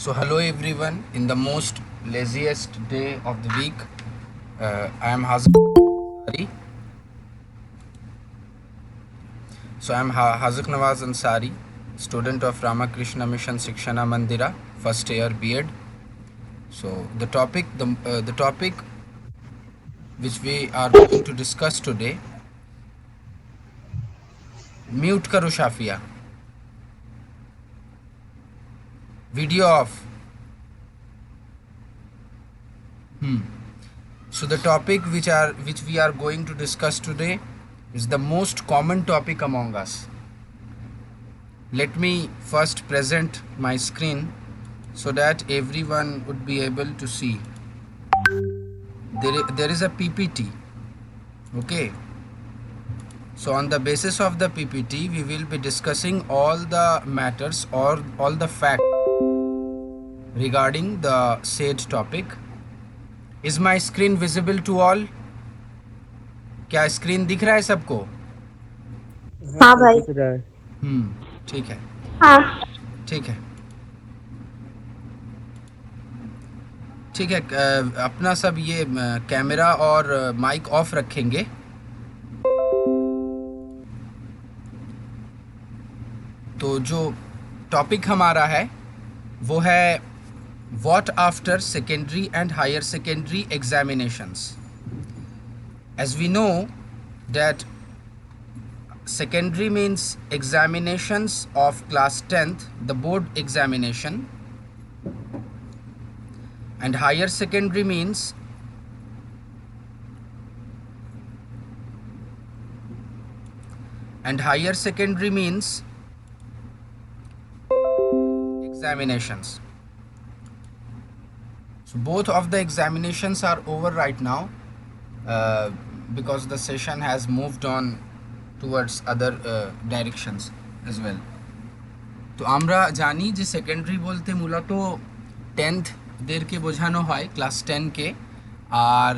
So hello everyone. In the most laziest day of the week, I am Hazak Ansari. So I am Hazak Nawaz Ansari, student of Ramakrishna Mission Shikshana Mandira, first year B.Ed. So the topic which we are going to discuss today, mute karo Shafia, video off. So the topic which we are going to discuss today is the most common topic among us. Let me first present my screen so that everyone would be able to see. There is a PPT. Okay. So on the basis of the PPT, we will be discussing all the matters or all the facts regarding the said topic. Is my screen visible to all? क्या screen दिख रहा है सबको? हाँ भाई। दिख रहा है। ठीक है हाँ ठीक है ठीक है। अपना सब ये कैमरा और माइक ऑफ रखेंगे। तो जो टॉपिक हमारा है वो है what after secondary and higher secondary examinations. As we know that secondary means examinations of class 10th, the board examination, and higher secondary means examinations. So both of the examinations are over right now because the session has moved on towards other directions as well. তো আমরা জানি যে secondary বলতে মূলত 10th দেরকে বোঝানো হয়, class 10 কে, আর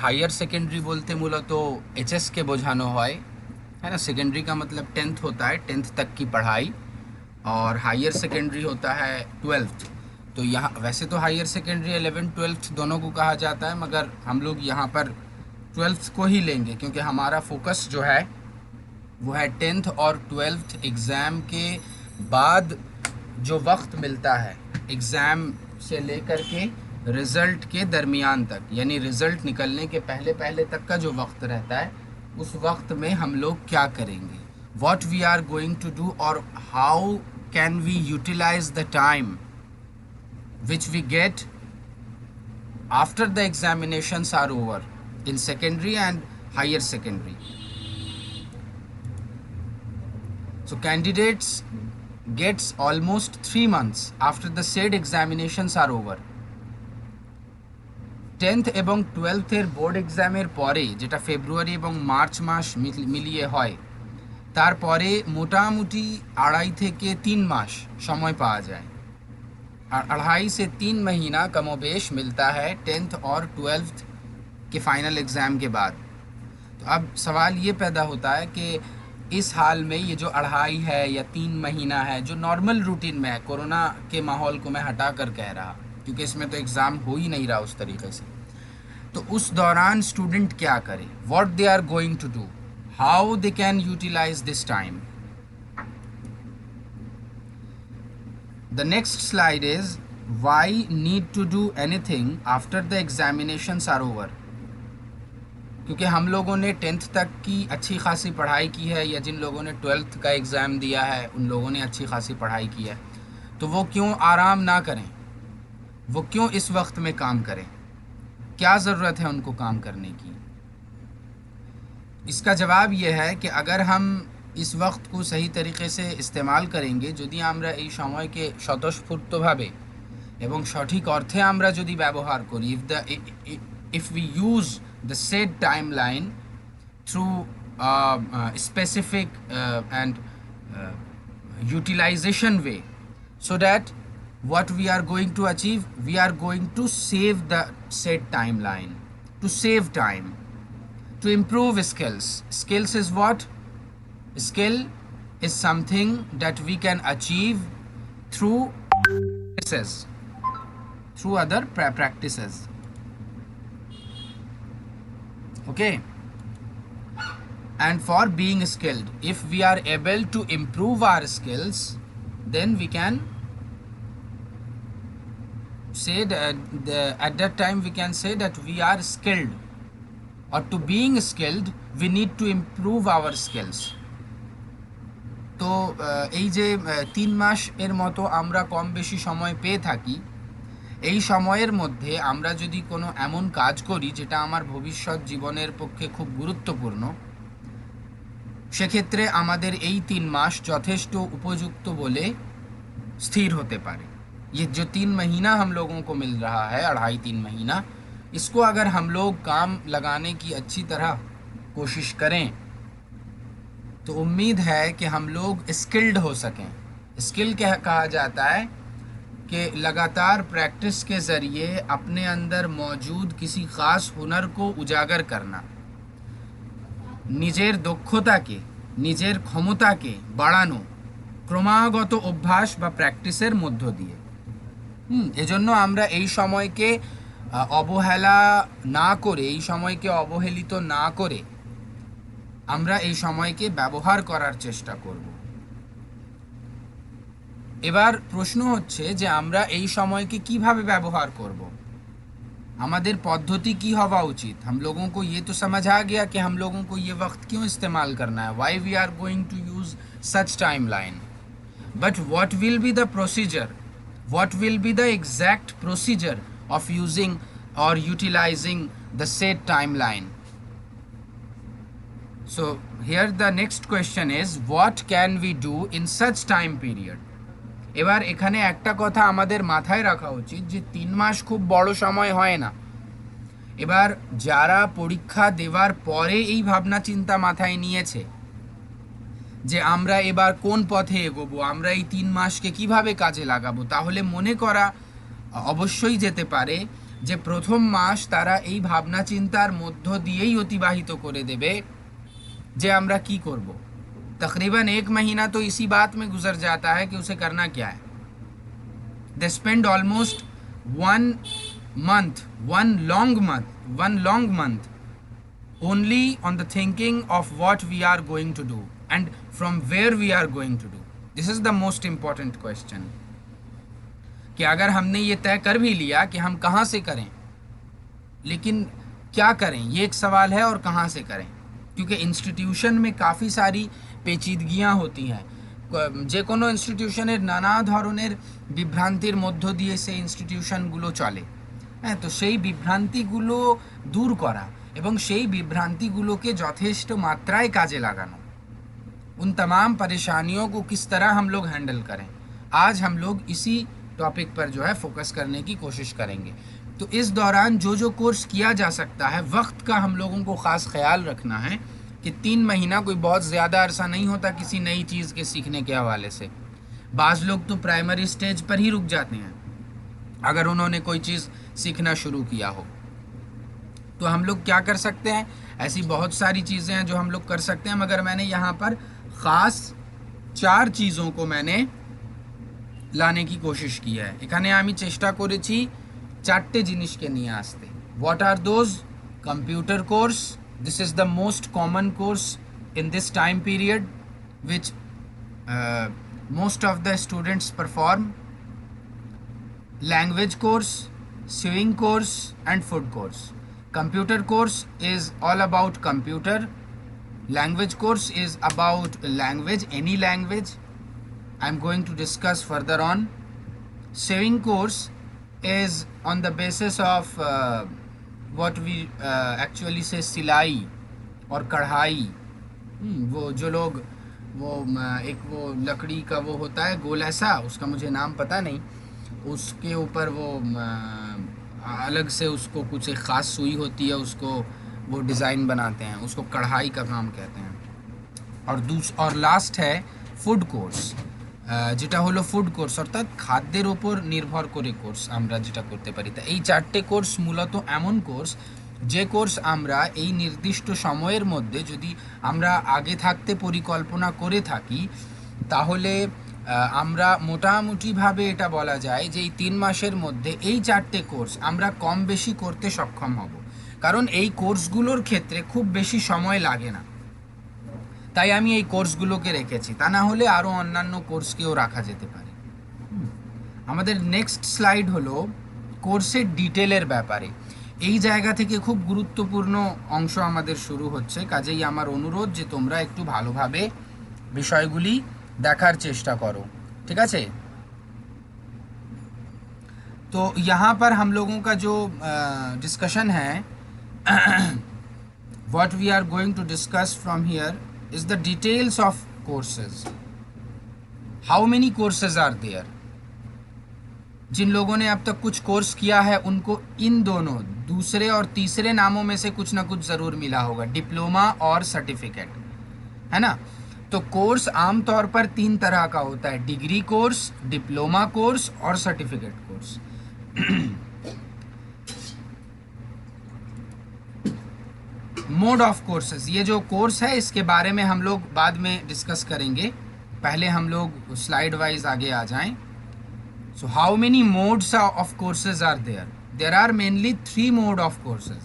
higher secondary बोलते मूलत एचएस के बोझानो है ना। सेकेंडरी का मतलब 10th होता है, 10th तक की पढ़ाई, और हायर सेकेंडरी होता है 12th। तो यहाँ वैसे तो हायर सेकेंडरी 11 12th दोनों को कहा जाता है, मगर हम लोग यहाँ पर 12th को ही लेंगे क्योंकि हमारा फोकस जो है वो है 10th और 12th एग्ज़ाम के बाद जो वक्त मिलता है एग्ज़ाम से लेकर के रिज़ल्ट के दरमियान तक, यानी रिज़ल्ट निकलने के पहले पहले तक का जो वक्त रहता है, उस वक्त में हम लोग क्या करेंगे, what we are going to do, और how can we utilise the time which we get after the examinations are over in secondary and higher secondary. So candidates gets almost 3 months after the said examinations are over. 10th এবং 12th এর board এক্সামের পরে, যেটা ফেব্রুয়ারি এবং March মাস মিলিয়ে হয়, তারপরে মোটামুটি 2.5 থেকে 3 মাস সময় পাওয়া যায়। और 2.5 से 3 महीना कमोबेश मिलता है 10th और 12th के फाइनल एग्ज़ाम के बाद। तो अब सवाल ये पैदा होता है कि इस हाल में ये जो 2.5 है या 3 महीना है जो नॉर्मल रूटीन में है, कोरोना के माहौल को मैं हटा कर कह रहा क्योंकि इसमें तो एग्ज़ाम हो ही नहीं रहा उस तरीके से, तो उस दौरान स्टूडेंट क्या करे, what they are going to do, how they can utilise this time. The next slide is why need to do anything after the examinations are over. क्योंकि हम लोगों ने 10th तक की अच्छी खासी पढ़ाई की है, या जिन लोगों ने 12th का एग्ज़ाम दिया है उन लोगों ने अच्छी खासी पढ़ाई की है, तो वो क्यों आराम ना करें, वो क्यों इस वक्त में काम करें, क्या ज़रूरत है उनको काम करने की. इसका जवाब ये है कि अगर हम इस वक्त को सही तरीके से इस्तेमाल करेंगे, যদি আমরা এই সময়কে স্বতঃস্ফূর্তভাবে এবং সঠিক অর্থে আমরা যদি ব্যবহার করি, if we use the said timeline through specific and utilization way, so that what we are going to achieve, we are going to save the said timeline, to save time, to improve skills. Skills is what? Skill is something that we can achieve through practices. through other practices. Okay, and for being skilled, if we are able to improve our skills, then we can say that at that time we can say that we are skilled, or to being skilled we need to improve our skills. তো এই যে 3 মাস এর মতো আমরা কম বেশি সময় পেয়ে থাকি, এই সময়ের মধ্যে আমরা যদি কোনো এমন কাজ করি যেটা আমার ভবিষ্যৎ জীবনের পক্ষে খুব গুরুত্বপূর্ণ, সেক্ষেত্রে আমাদের এই 3 মাস যথেষ্ট উপযুক্ত বলে স্থির হতে পারে। ये जो 3 महीना हम लोगों को मिल रहा है, 2.5-3 महीना, इसको अगर हम लोग काम लगाने की अच्छी तरह कोशिश करें तो उम्मीद है कि हम लोग स्किल्ड हो सकें। स्किल क्या कहा जाता है कि लगातार प्रैक्टिस के ज़रिए अपने अंदर मौजूद किसी ख़ास हुनर को उजागर करना, নিজের দক্ষতাকে, নিজের ক্ষমতাকে বাড়ানো ক্রমাগত অভ্যাস বা প্র্যাকটিসের মধ্য দিয়ে। এজন্য আমরা এই সময়কে অবহেলা না করে, এই সময়কে অবহেলিত না করে আমরা এই সময়কে ব্যবহার করার চেষ্টা করব। এবার প্রশ্ন হচ্ছে যে আমরা এই সময়কে কিভাবে ব্যবহার করব, আমাদের পদ্ধতি কি হওয়া উচিত। हम लोगों को ये तो समझ आ गया कि हम लोगों को ये वक्त क्यों इस्तेमाल करना है, why we are going to use such timeline, but what will be the procedure, what will be the exact procedure of using or utilizing the said timeline. So here the next question is, what can we do in such time period. এবার এখানে একটা কথা আমাদের মাথায় রাখা উচিত যে 3 মাস খুব বড় সময় হয় না। এবার যারা পরীক্ষা দেওয়ার পরে এই ভাবনা চিন্তা মাথায় নিয়েছে যে আমরা এবার কোন পথে এগোবো, আমরা এই 3 মাসকে কিভাবে কাজে লাগাবো, তাহলে মনে করা অবশ্যই যেতে পারে যে প্রথম মাস তারা এই ভাবনা চিন্তার মধ্য দিয়েই অতিবাহিত করে দেবে যে আমরা কি করব। तकरीबन 1 महीना तो इसी बात में गुजर जाता है कि उसे करना क्या है। They spend almost 1 long month only on the thinking of what we are going to do and from where we are going to do. This is the most important question. कि अगर हमने ये तय कर भी लिया कि हम कहाँ से करें, लेकिन क्या करें ये एक सवाल है, और कहाँ से करें, क्योंकि इंस्टीट्यूशन में काफ़ी सारी পেচিদগিয়া হতি হ্যাঁ। যে কোনো ইনস্টিটিউশনের নানা ধরনের বিভ্রান্তির মধ্য দিয়ে সেই ইনস্টিটিউশনগুলো চলে। হ্যাঁ, তো সেই বিভ্রান্তিগুলো দূর করা এবং সেই বিভ্রান্তিগুলোকে যথেষ্ট মাত্রায় কাজে লাগানো, उन तमाम परेशानियों को किस तरह हम लोग हैंडल करें, आज हम लोग इसी टॉपिक पर जो है फोकस करने की कोशिश करेंगे। तो इस दौरान जो जो कोर्स किया जा सकता है, वक्त का हम लोगों को ख़ास ख्याल रखना है कि 3 महीना कोई बहुत ज़्यादा अरसा नहीं होता किसी नई चीज़ के सीखने के हवाले से। बाज़ लोग तो प्राइमरी स्टेज पर ही रुक जाते हैं अगर उन्होंने कोई चीज़ सीखना शुरू किया हो। तो हम लोग क्या कर सकते हैं, ऐसी बहुत सारी चीज़ें हैं जो हम लोग कर सकते हैं, मगर मैंने यहाँ पर ख़ास 4 चीज़ों को मैंने लाने की कोशिश की है। এখানে আমি চেষ্টা করেছি 4টে জিনিসকে নিয়ে আসতে। What are those? Computer course. This is the most common course in this time period which most of the students perform. Language course, sewing course and food course. Computer course is all about computer. Language course is about language, any language. I'm going to discuss further on. Sewing course is on the basis of what we actually say सिलाई और कढ़ाई। वो जो लोग वो एक वो लकड़ी का वो होता है गोल ऐसा, उसका मुझे नाम पता नहीं, उसके ऊपर वो अलग से उसको कुछ एक ख़ास सुई होती है, उसको वो डिज़ाइन बनाते हैं, उसको कढ़ाई का काम कहते हैं। और लास्ट है ফুড কোর্স, যেটা হলো ফুড কোর্স, অর্থাৎ খাদ্যের ওপর নির্ভর করে কোর্স আমরা যেটা করতে পারি। তা এই 4টে কোর্স মূলত এমন কোর্স যে কোর্স আমরা এই নির্দিষ্ট সময়ের মধ্যে যদি আমরা আগে থাকতে পরিকল্পনা করে থাকি, তাহলে আমরা মোটামুটিভাবে এটা বলা যায় যে এই 3 মাসের মধ্যে এই 4টে কোর্স আমরা কম বেশি করতে সক্ষম হব, কারণ এই কোর্সগুলোর ক্ষেত্রে খুব বেশি সময় লাগে না, তাই আমি এই কোর্সগুলোকে রেখেছি। তা না হলে আরও অন্যান্য কোর্সকেও রাখা যেতে পারে। আমাদের নেক্সট স্লাইড হলো কোর্সের ডিটেলের ব্যাপারে। এই জায়গা থেকে খুব গুরুত্বপূর্ণ অংশ আমাদের শুরু হচ্ছে, কাজেই আমার অনুরোধ যে তোমরা একটু ভালোভাবে বিষয়গুলি দেখার চেষ্টা করো, ঠিক আছে? तो यहाँ पर हम लोगों का जो डिस्कशन है, what we are going to discuss from here is the details of courses. How many courses are there? जिन लोगों ने अब तक कुछ कोर्स किया है उनको इन दोनों दूसरे और तीसरे नामों में से कुछ ना कुछ ज़रूर मिला होगा, डिप्लोमा और सर्टिफिकेट, है ना? तो कोर्स आमतौर पर 3 तरह का होता है, डिग्री कोर्स, डिप्लोमा कोर्स और certificate course. Mode of courses, ये जो कोर्स है इसके बारे में हम लोग बाद में डिस्कस करेंगे, पहले हम लोग स्लाइड वाइज आगे आ जाएं। So how many modes of courses are there? There are mainly 3 mode of courses: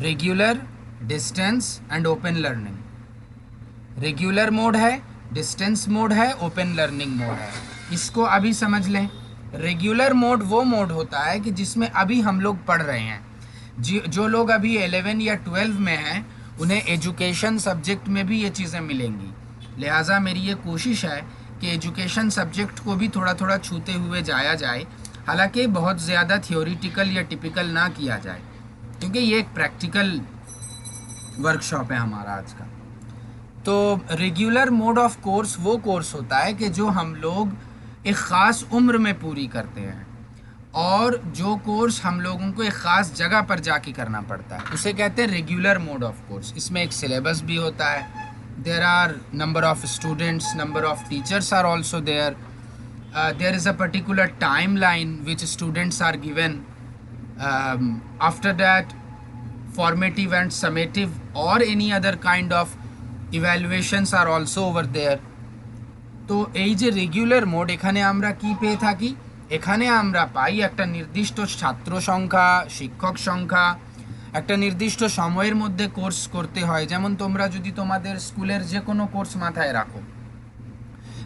regular, distance and open learning. Regular mode है, डिस्टेंस मोड है, ओपन लर्निंग मोड है। इसको अभी समझ लें। रेगुलर मोड वो मोड होता है कि जिसमें अभी हम लोग पढ़ रहे हैं। जो लोग अभी 11 या 12 में हैं उन्हें एजुकेशन सब्जेक्ट में भी ये चीज़ें मिलेंगी, लिहाजा मेरी ये कोशिश है कि एजुकेशन सब्जेक्ट को भी थोड़ा थोड़ा छूते हुए जाया जाए, हालांकि बहुत ज़्यादा थियोरिटिकल या टिपिकल ना किया जाए, क्योंकि ये एक प्रैक्टिकल वर्कशॉप है हमारा आज का। तो रेगुलर मोड ऑफ कोर्स वो कोर्स होता है कि जो हम लोग एक ख़ास उम्र में पूरी करते हैं, और जो कोर्स हम लोगों को एक ख़ास जगह पर जाके करना पड़ता है उसे कहते हैं रेगुलर मोड ऑफ कोर्स। इसमें एक सिलेबस भी होता है, there are number of students, number of teachers are also there, there is a particular timeline which students are given, after that formative and summative or any other kind of evaluations are also over there. তো এই যে regular mode, এখানে আমরা কি পেয়ে থাকি? এখানে আমরা পাই একটা নির্দিষ্ট ছাত্র সংখ্যা, শিক্ষক সংখ্যা, একটা নির্দিষ্ট সময়ের মধ্যে কোর্স করতে হয়। যেমন তোমরা যদি তোমাদের স্কুলের যে কোনো কোর্স মাথায় রাখো,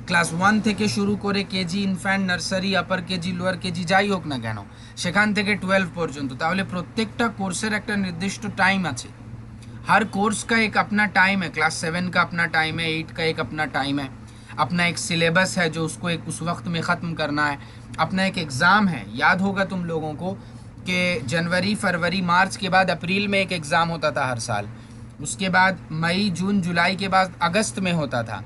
ক্লাস 1 থেকে শুরু করে কেজি, ইনফ্যান্ট, নার্সারি, আপার কেজি, লোয়ার কেজি যাই হোক না কেন, সেখান থেকে 12 পর্যন্ত, তাহলে প্রত্যেকটা कोर्सेर একটা নির্দিষ্ট टाइम আছে। हर कोर्स का एक अपना टाइम है, क्लास 7 का अपना टाइम है, 8 का एक अपना टाइम है, अपना एक सिलेबस है जो उसको एक उस वक्त में ख़त्म करना है, अपना एक एग्ज़ाम है। याद होगा तुम लोगों को कि जनवरी, फरवरी, मार्च के बाद अप्रैल में एक एग्ज़ाम होता था हर साल, उसके बाद मई, जून, जुलाई के बाद अगस्त में होता था,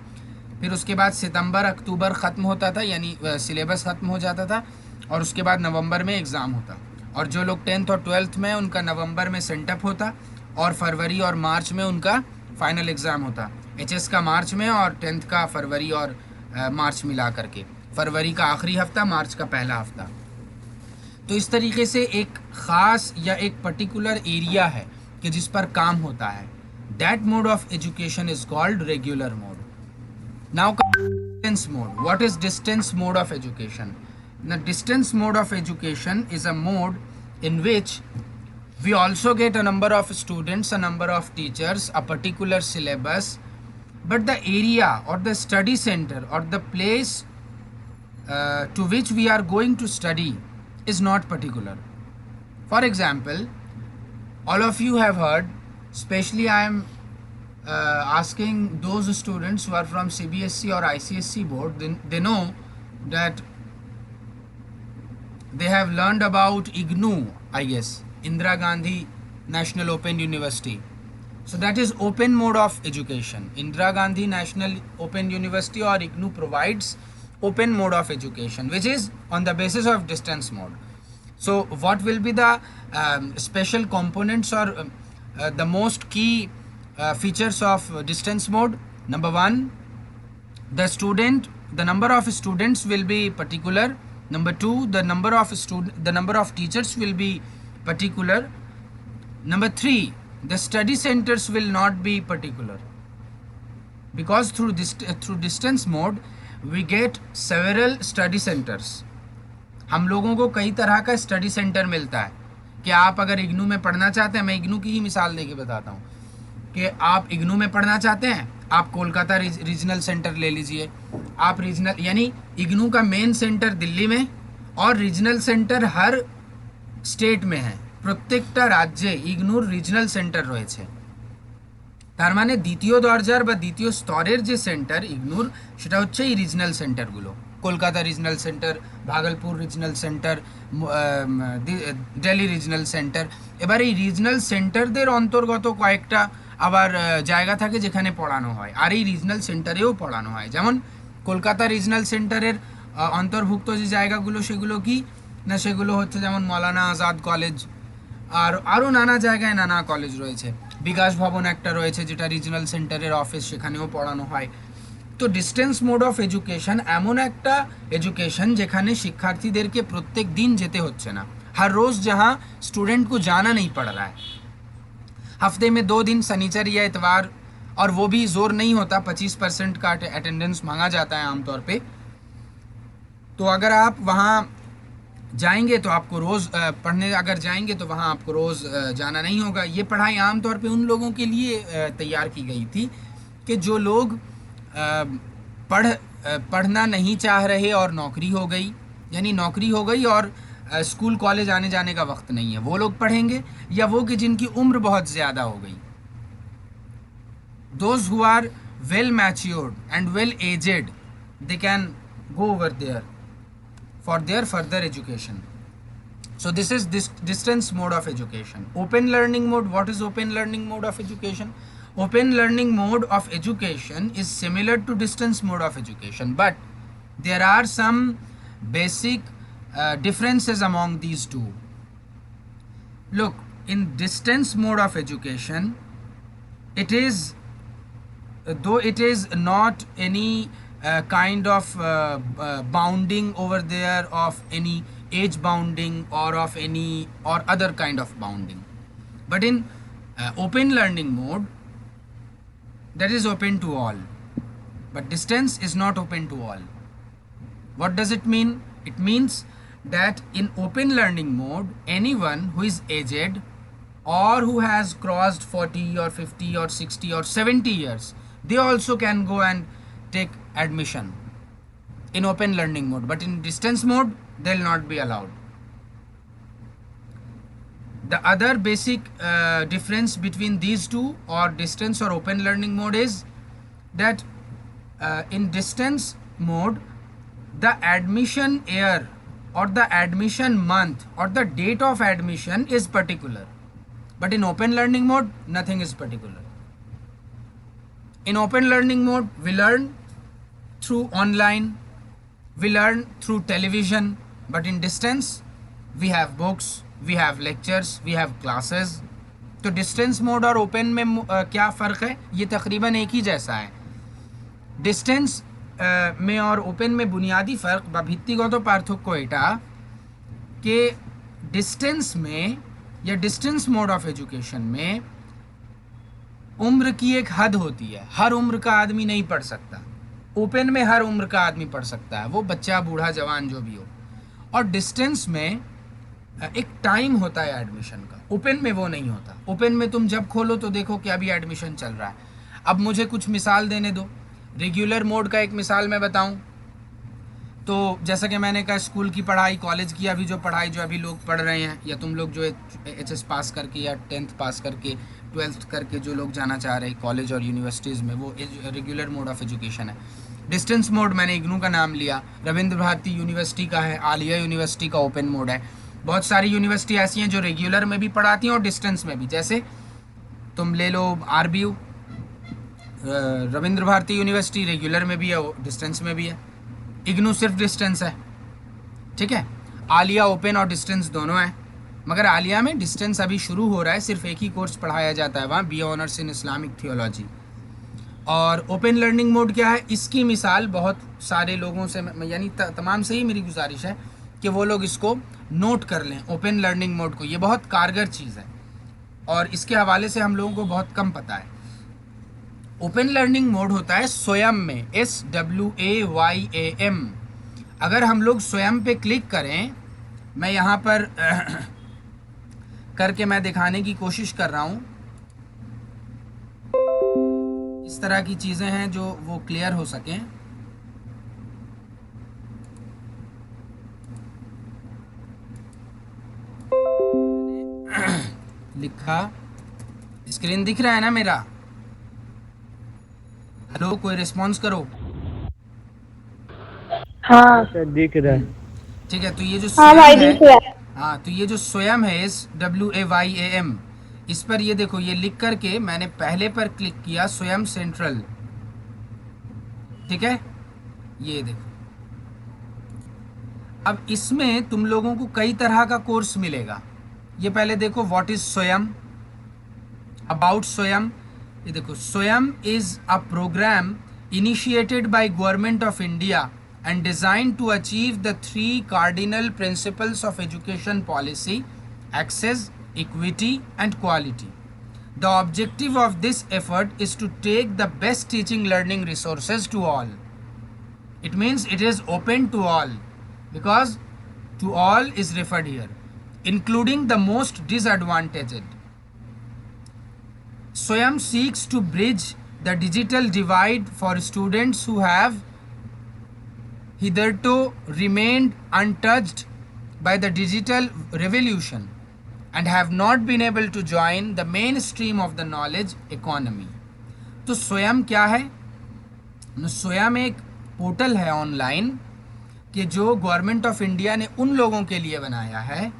फिर उसके बाद सितंबर, अक्टूबर ख़त्म होता था, यानी सिलेबस ख़त्म हो जाता था, और उसके बाद नवंबर में एग्ज़ाम होता। और जो लोग 10th और 12th में उनका नवंबर में सेंटअप होता, और फरवरी और मार्च में उनका फाइनल एग्ज़ाम होता। एचएस का मार्च में और 10th का फरवरी और मार्च मिला करके, फरवरी का आखिरी हफ्ता, मार्च का पहला हफ्ता। तो इस तरीके से एक ख़ास या एक पर्टिकुलर एरिया है कि जिस पर काम होता है। That mode of education is called regular mode. Now distance mode. What is distance mode of education? The distance mode of education is a mode in which we also get a number of students, a number of teachers, a particular syllabus, but the area or the study center or the place to which we are going to study is not particular. For example, all of you have heard, especially I am asking those students who are from CBSE or ICSE board, they know that they have learned about IGNOU, I guess, Indira Gandhi National Open University. So that is open mode of education. Indira Gandhi National Open University or IGNOU provides open mode of education, which is on the basis of distance mode. So what will be the special components or the most key features of distance mode? Number 1, the number of students will be particular. Number 2, the number of teachers will be particular. Number 3, the study centers will not be particular, because through distance mode we get several study centres. हम लोगों को कई तरह का study centre मिलता है कि आप अगर इग्नू में पढ़ना चाहते हैं, मैं इग्नू की ही मिसाल देके बताता हूँ कि आप इग्नू में पढ़ना चाहते हैं, आप कोलकाता रीजनल सेंटर ले लीजिए। आप रीजनल यानी इग्नू का मेन सेंटर दिल्ली में और रीजनल सेंटर हर स्टेट में है। প্রত্যেকটা রাজ্যে ইগনুর রিজনাল সেন্টার রয়েছে। তার মানে দ্বিতীয় দরজার বা দ্বিতীয় স্তরের যে সেন্টার ইগনুর, সেটা হচ্ছে এই রিজনাল সেন্টারগুলো। Kolkata regional centre, Bhagalpur regional centre, Delhi regional centre. এবার এই রিজনাল সেন্টারদের অন্তর্গত কয়েকটা আবার জায়গা থাকে যেখানে পড়ানো হয়, আর এই রিজনাল সেন্টারেও পড়ানো হয়। যেমন কলকাতা রিজনাল সেন্টারের অন্তর্ভুক্ত যে জায়গাগুলো সেগুলো কি না, সেগুলো হচ্ছে যেমন মৌলানা আজাদ কলেজ, আর আরও নানা জায়গায় নানা কলেজ রয়েছে। বিকাশ ভবন একটা রয়েছে যেটা রিজনাল সেন্টারের অফিস, সেখানেও পড়ানো হয়। তো ডিস্টেন্স মোড অফ এডুকেশন এমন একটা এডুকেশন যেখানে শিক্ষার্থীদেরকে প্রত্যেক দিন যেতে হচ্ছে না। हर रोज़ जहाँ स्टूडेंट को जाना नहीं पड़ रहा है, हफ्ते में 2 दिन शनिचर या इतवार, और वो भी ज़ोर नहीं होता, 25% का अटेंडेंस मांगा जाता है आमतौर पे। तो अगर आप वहाँ जाएंगे तो आपको रोज़ पढ़ने अगर जाएंगे तो वहाँ आपको रोज़ जाना नहीं होगा। ये पढ़ाई आमतौर पे उन लोगों के लिए तैयार की गई थी कि जो लोग पढ़ना नहीं चाह रहे और नौकरी हो गई, यानी नौकरी हो गई और स्कूल कॉलेज आने जाने का वक्त नहीं है, वो लोग पढ़ेंगे, या वो कि जिनकी उम्र बहुत ज़्यादा हो गई। Those who are well matured and well aged, they can go over there for their further education. So this is this distance mode of education. Open learning mode. What is open learning mode of education? Open learning mode of education is similar to distance mode of education, but there are some basic differences among these two. Look, in distance mode of education, it is, though it is not any kind of bounding over there of any age bounding or of any or other kind of bounding, but in open learning mode, that is open to all, but distance is not open to all. What does it mean? It means that in open learning mode, anyone who is aged or who has crossed 40 or 50 or 60 or 70 years, they also can go and take admission in open learning mode, but in distance mode they'll not be allowed. The other basic difference between these two, or distance or open learning mode, is that in distance mode the admission year or the admission month or the date of admission is particular, but in open learning mode nothing is particular. In open learning mode we learn through online, we learn through television, but in distance we have books, we have lectures, we have classes. तो distance mode और open में क्या फ़र्क है? ये तकरीबन एक ही जैसा है। डिस्टेंस में और ओपन में बुनियादी फ़र्क বা ভিত্তিগত পার্থক্য এটা कि डिस्टेंस में या डिस्टेंस मोड ऑफ एजुकेशन में उम्र की एक हद होती है, हर उम्र का आदमी नहीं पढ़ सकता। ओपन में हर उम्र का आदमी पढ़ सकता है, वो बच्चा बूढ़ा जवान जो भी हो। और डिस्टेंस में एक टाइम होता है एडमिशन का, ओपन में वो नहीं होता। ओपन में तुम जब खोलो तो देखो कि अभी एडमिशन चल रहा है। अब मुझे कुछ मिसाल देने दो। रेगुलर मोड का एक मिसाल मैं बताऊं तो जैसा कि मैंने कहा, स्कूल की पढ़ाई, कॉलेज की अभी जो पढ़ाई जो अभी लोग पढ़ रहे हैं, या तुम लोग जो HS पास करके या 10th पास करके 12th करके जो लोग जाना चाह रहे हैं कॉलेज और यूनिवर्सिटीज़ में, वो रेगुलर मोड ऑफ एजुकेशन है। डिस्टेंस मोड मैंने इग्नू का नाम लिया, रविंद्र भारती यूनिवर्सिटी का है, आलिया यूनिवर्सिटी का ओपन मोड है। बहुत सारी यूनिवर्सिटी ऐसी हैं जो रेगुलर में भी पढ़ाती हैं और डिस्टेंस में भी। जैसे तुम ले लो RBU, Rabindra Bharati university, regular में भी है, डिस्टेंस में भी है। इग्नू सिर्फ डिस्टेंस है, ठीक है। आलिया ओपन और डिस्टेंस दोनों है, मगर आलिया में डिस्टेंस अभी शुरू हो रहा है, सिर्फ एक ही कोर्स पढ़ाया जाता है वहाँ, BA honours in Islamic theology. और ओपन लर्निंग मोड क्या है, इसकी मिसाल बहुत सारे लोगों से, यानी तमाम से ही मेरी गुजारिश है कि वो लोग इसको नोट कर लें, ओपन लर्निंग मोड को। ये बहुत कारगर चीज़ है और इसके हवाले से हम लोगों को बहुत कम पता है। ओपन लर्निंग मोड होता है स्वयं में, SWAYAM। अगर हम लोग स्वयं पे क्लिक करें, मैं यहाँ पर करके मैं दिखाने की कोशिश कर रहा हूँ। इस तरह की चीज़ें हैं जो वो क्लियर हो सकें। लिखा, स्क्रीन दिख रहा है ना मेरा? हेलो, कोई रिस्पॉन्स करो। हाँ दिख रहा है। ठीक है, तो ये जो हाँ भाई स्वयं है, दिख रहा है। हाँ, तो ये जो स्वयं है, इस WAYAM, इस पर ये देखो, ये लिख करके मैंने पहले पर क्लिक किया, स्वयं सेंट्रल। ठीक है, ये देखो। अब इसमें तुम लोगों को कई तरह का कोर्स मिलेगा। ये पहले देखो, व्हाट इज स्वयं, अबाउट स्वयं। ये देखो, Swayam is a programme initiated by government of India and designed to achieve the three cardinal principles of education policy: access, equity, and quality. The objective of this effort is to take the best teaching learning resources to all. It means it is open to all, because to all is referred here, including the most disadvantaged. Swayam seeks to bridge the digital divide for students who have hitherto remained untouched by the digital revolution and have not been able to join the mainstream of the knowledge economy. तो स्वयं क्या है? स्वयं एक portal है online कि जो government of India ने उन लोगों के लिए बनाया है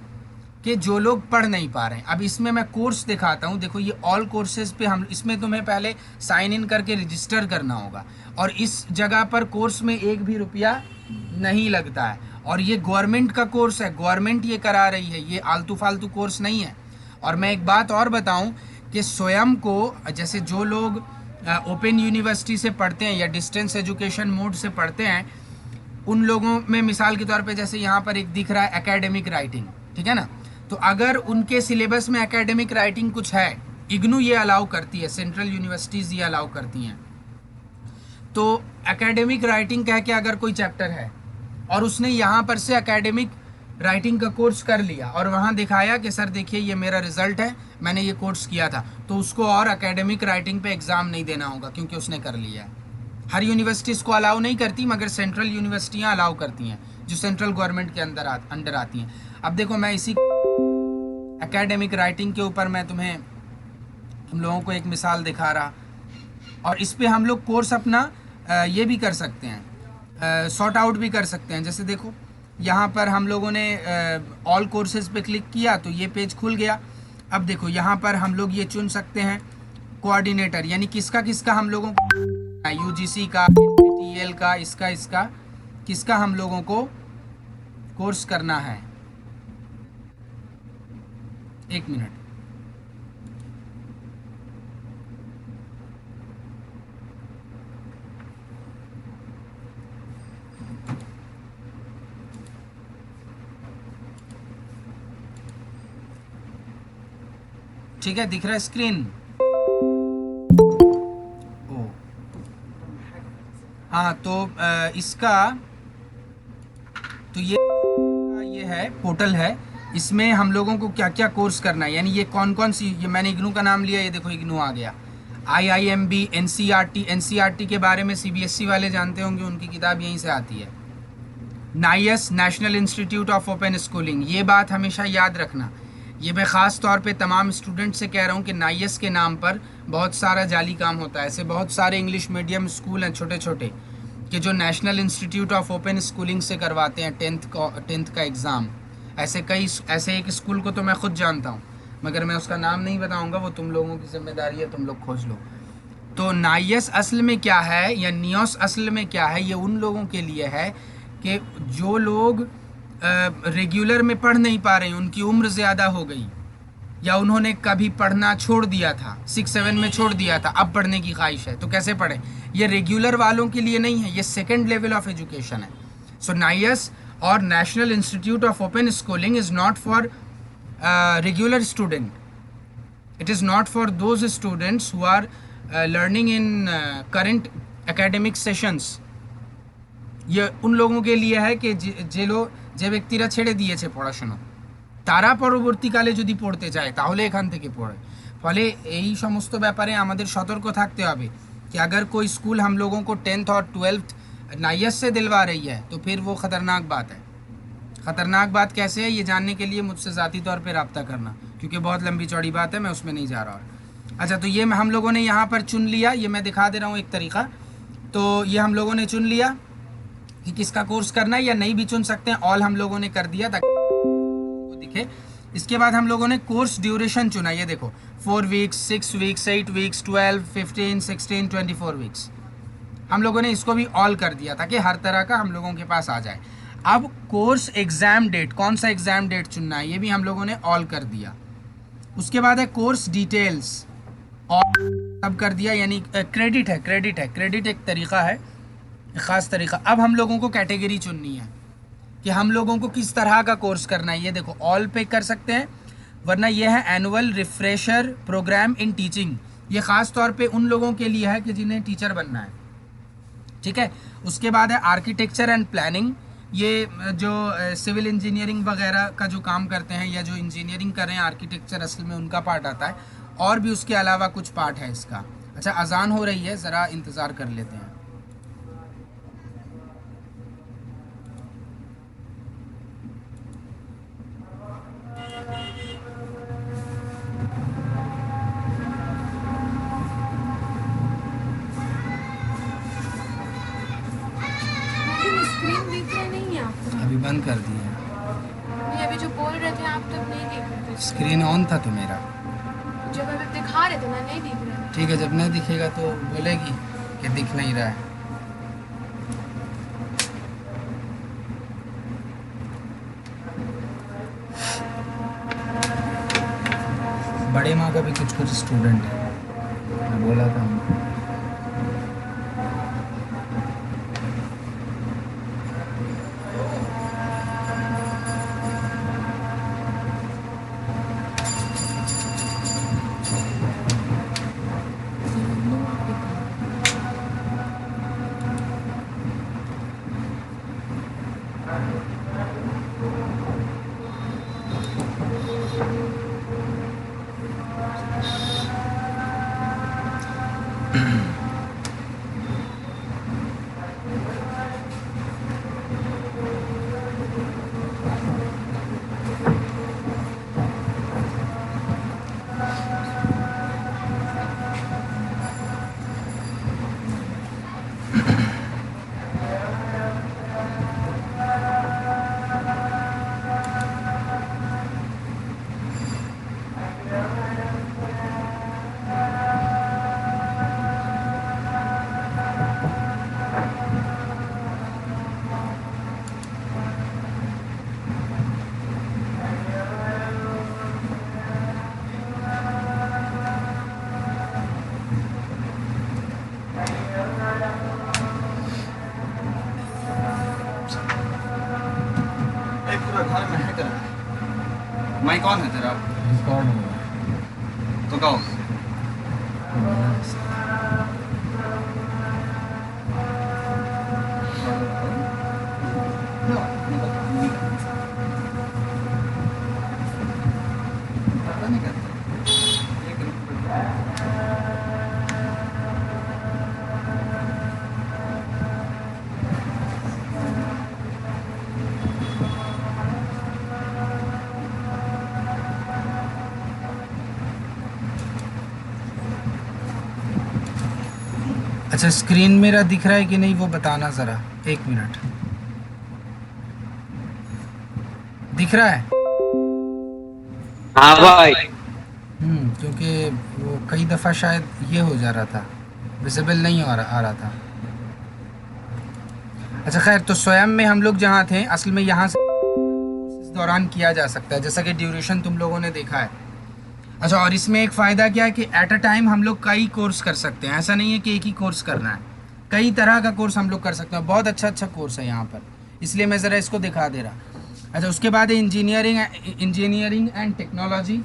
कि जो लोग पढ़ नहीं पा रहे हैं। अब इसमें मैं कोर्स दिखाता हूँ। देखो, ये ऑल कोर्सेज पे हम, इसमें तुम्हें पहले साइन इन करके रजिस्टर करना होगा, और इस जगह पर कोर्स में 1 भी रुपया नहीं लगता है, और ये गवर्नमेंट का कोर्स है, गवर्नमेंट ये करा रही है, ये आलतू फालतू कोर्स नहीं है। और मैं एक बात और बताऊं कि स्वयं को, जैसे जो लोग ओपन यूनिवर्सिटी से पढ़ते हैं या डिस्टेंस एजुकेशन मोड से पढ़ते हैं, उन लोगों में मिसाल के तौर पे जैसे यहाँ पर एक दिख रहा है एकेडमिक राइटिंग, ठीक है ना? तो अगर उनके सिलेबस में एकेडमिक राइटिंग कुछ है, इग्नू ये अलाउ करती है, सेंट्रल यूनिवर्सिटीज़ ये अलाउ करती हैं, तो एकेडमिक राइटिंग कह के अगर कोई चैप्टर है और उसने यहाँ पर से एकेडमिक राइटिंग का कोर्स कर लिया और वहाँ दिखाया कि सर देखिए ये मेरा रिजल्ट है, मैंने ये कोर्स किया था, तो उसको और एकेडमिक राइटिंग पे एग्ज़ाम नहीं देना होगा, क्योंकि उसने कर लिया है। हर यूनिवर्सिटी इसको अलाउ नहीं करती, मगर सेंट्रल यूनिवर्सिटियाँ अलाउ करती हैं, जो सेंट्रल गवर्नमेंट के अंडर आती हैं। अब देखो, मैं इसी एकेडमिक राइटिंग के ऊपर मैं तुम्हें, हम लोगों को एक मिसाल दिखा रहा, और इस पे हम लोग कोर्स अपना ये भी कर सकते हैं, सॉर्ट आउट भी कर सकते हैं। जैसे देखो, यहाँ पर हम लोगों ने ऑल कोर्सेज पे क्लिक किया तो ये पेज खुल गया। अब देखो, यहाँ पर हम लोग ये चुन सकते हैं कोऑर्डिनेटर, यानी किसका किसका हम लोगों को, UGC का, NPTEL का, इसका किसका हम लोगों को कोर्स करना है। 1 मिनट। ठीक है, दिख रहा है स्क्रीन? ओ हाँ, तो इसका तो ये है पोर्टल है, इसमें हम लोगों को क्या क्या कोर्स करना है, यानी ये कौन कौन सी, ये मैंने इग्नू का नाम लिया, ये देखो इग्नू आ गया, IIMB, NCERT के बारे में CBSE वाले जानते होंगे, उनकी किताब यहीं से आती है। Nice, national institute of open schooling, ये बात हमेशा याद रखना। ये मैं ख़ास तौर पे तमाम स्टूडेंट से कह रहा हूँ कि नाइस के नाम पर बहुत सारा जाली काम होता है। ऐसे बहुत सारे इंग्लिश मीडियम स्कूल हैं छोटे छोटे कि जो national institute of open schooling से करवाते हैं 10th का एग्ज़ाम। ऐसे एक स्कूल को तो मैं ख़ुद जानता हूँ, मगर मैं उसका नाम नहीं बताऊँगा, वो तुम लोगों की जिम्मेदारी है, तुम लोग खोज लो। तो नाइस असल में क्या है, या नियोस असल में क्या है, ये उन लोगों के लिए है कि जो लोग रेगुलर में पढ़ नहीं पा रहे हैं, उनकी उम्र ज़्यादा हो गई, या उन्होंने कभी पढ़ना छोड़ दिया था, 6-7 में छोड़ दिया था, अब पढ़ने की ख्वाहिश है, तो कैसे पढ़ें? ये रेगुलर वालों के लिए नहीं है, ये सेकेंड लेवल ऑफ एजुकेशन है। सो नाइस और national institute of open schooling is not for regular student, it is not for those students who are learning in current academic sessions, ये उन लोगों के लिए है कि যে ব্যক্তিরা ছেড়ে দিয়েছে পড়াশোনা তারা পরবর্তীকালে যদি পড়তে চায় তাহলে এখান থেকে পড়ে। ফলে এই সমস্ত ব্যাপারে আমাদের সতর্ক থাকতে হবে कि अगर कोई स्कूल हम लोगों को 10th और 12th नाइयत से दिलवा रही है तो फिर वो ख़तरनाक बात है। ख़तरनाक बात कैसे है ये जानने के लिए मुझसे ज़ाती तौर पे रब्ता करना, क्योंकि बहुत लंबी चौड़ी बात है, मैं उसमें नहीं जा रहा। अच्छा, तो ये हम लोगों ने यहाँ पर चुन लिया, ये मैं दिखा दे रहा हूँ एक तरीक़ा। तो ये हम लोगों ने चुन लिया कि किसका कोर्स करना है, या नहीं भी चुन सकते हैं, ऑल हम लोगों ने कर दिया ताकि वो दिखे। इसके बाद हम लोगों ने कोर्स ड्यूरेशन चुना, ये देखो 4 वीक्स, 6 वीक्स, 8 वीक्स, 12, 15, 16, 24 वीक्स, हम लोगों ने इसको भी ऑल कर दिया ताकि हर तरह का हम लोगों के पास आ जाए। अब कोर्स एग्ज़ाम डेट, कौन सा एग्ज़ाम डेट चुनना है, ये भी हम लोगों ने ऑल कर दिया। उसके बाद है कोर्स डिटेल्स, और अब कर दिया, यानी क्रेडिट है, क्रेडिट एक तरीक़ा है, एक ख़ास तरीक़ा। अब हम लोगों को कैटेगरी चुननी है कि हम लोगों को किस तरह का कोर्स करना है। ये देखो ऑल पे कर सकते हैं, वरना ये है annual refresher programme in teaching, ये ख़ास तौर पे उन लोगों के लिए है कि जिन्हें टीचर बनना है, ठीक है। उसके बाद है आर्किटेक्चर एंड प्लानिंग, ये जो सिविल इंजीनियरिंग वगैरह का जो काम करते हैं या जो इंजीनियरिंग कर रहे हैं, आर्किटेक्चर असल में उनका पार्ट आता है, और भी उसके अलावा कुछ पार्ट है इसका। अच्छा, अजान हो रही है, ज़रा इंतज़ार कर लेते हैं। स्क्रीन दिख रहा नहीं है आपको? अभी बंद कर दिए, नहीं, अभी जो बोल रहे थे आप तब नहीं देख रहे थे। स्क्रीन ऑन था तो मेरा। जब अभी दिखा रहे थे ना, नहीं दिख रहा है। ठीक है, जब नहीं दिखेगा तो बोलेगी कि दिख नहीं रहा है। बड़े माँ का भी कुछ स्टूडेंट है, मैं बोला था उनको। माइक कौन है तेरा? रिकॉर्ड हो रहा तो कहो। अच्छा, स्क्रीन मेरा दिख रहा है कि नहीं वो बताना ज़रा, 1 मिनट। दिख रहा है? हाँ भाई। क्योंकि वो कई दफ़ा शायद ये हो जा रहा था, विजिबल नहीं आ रहा था। अच्छा खैर, तो स्वयं में हम लोग जहाँ थे, असल में यहाँ से इस दौरान किया जा सकता है, जैसा कि ड्यूरेशन तुम लोगों ने देखा है। अच्छा, और इसमें एक फ़ायदा क्या है कि एट अ टाइम हम लोग कई कोर्स कर सकते हैं, ऐसा नहीं है कि एक ही कोर्स करना है, कई तरह का कोर्स हम लोग कर सकते हैं। बहुत अच्छा कोर्स है यहाँ पर, इसलिए मैं ज़रा इसको दिखा दे रहा। अच्छा, उसके बाद इंजीनियरिंग एंड टेक्नोलॉजी,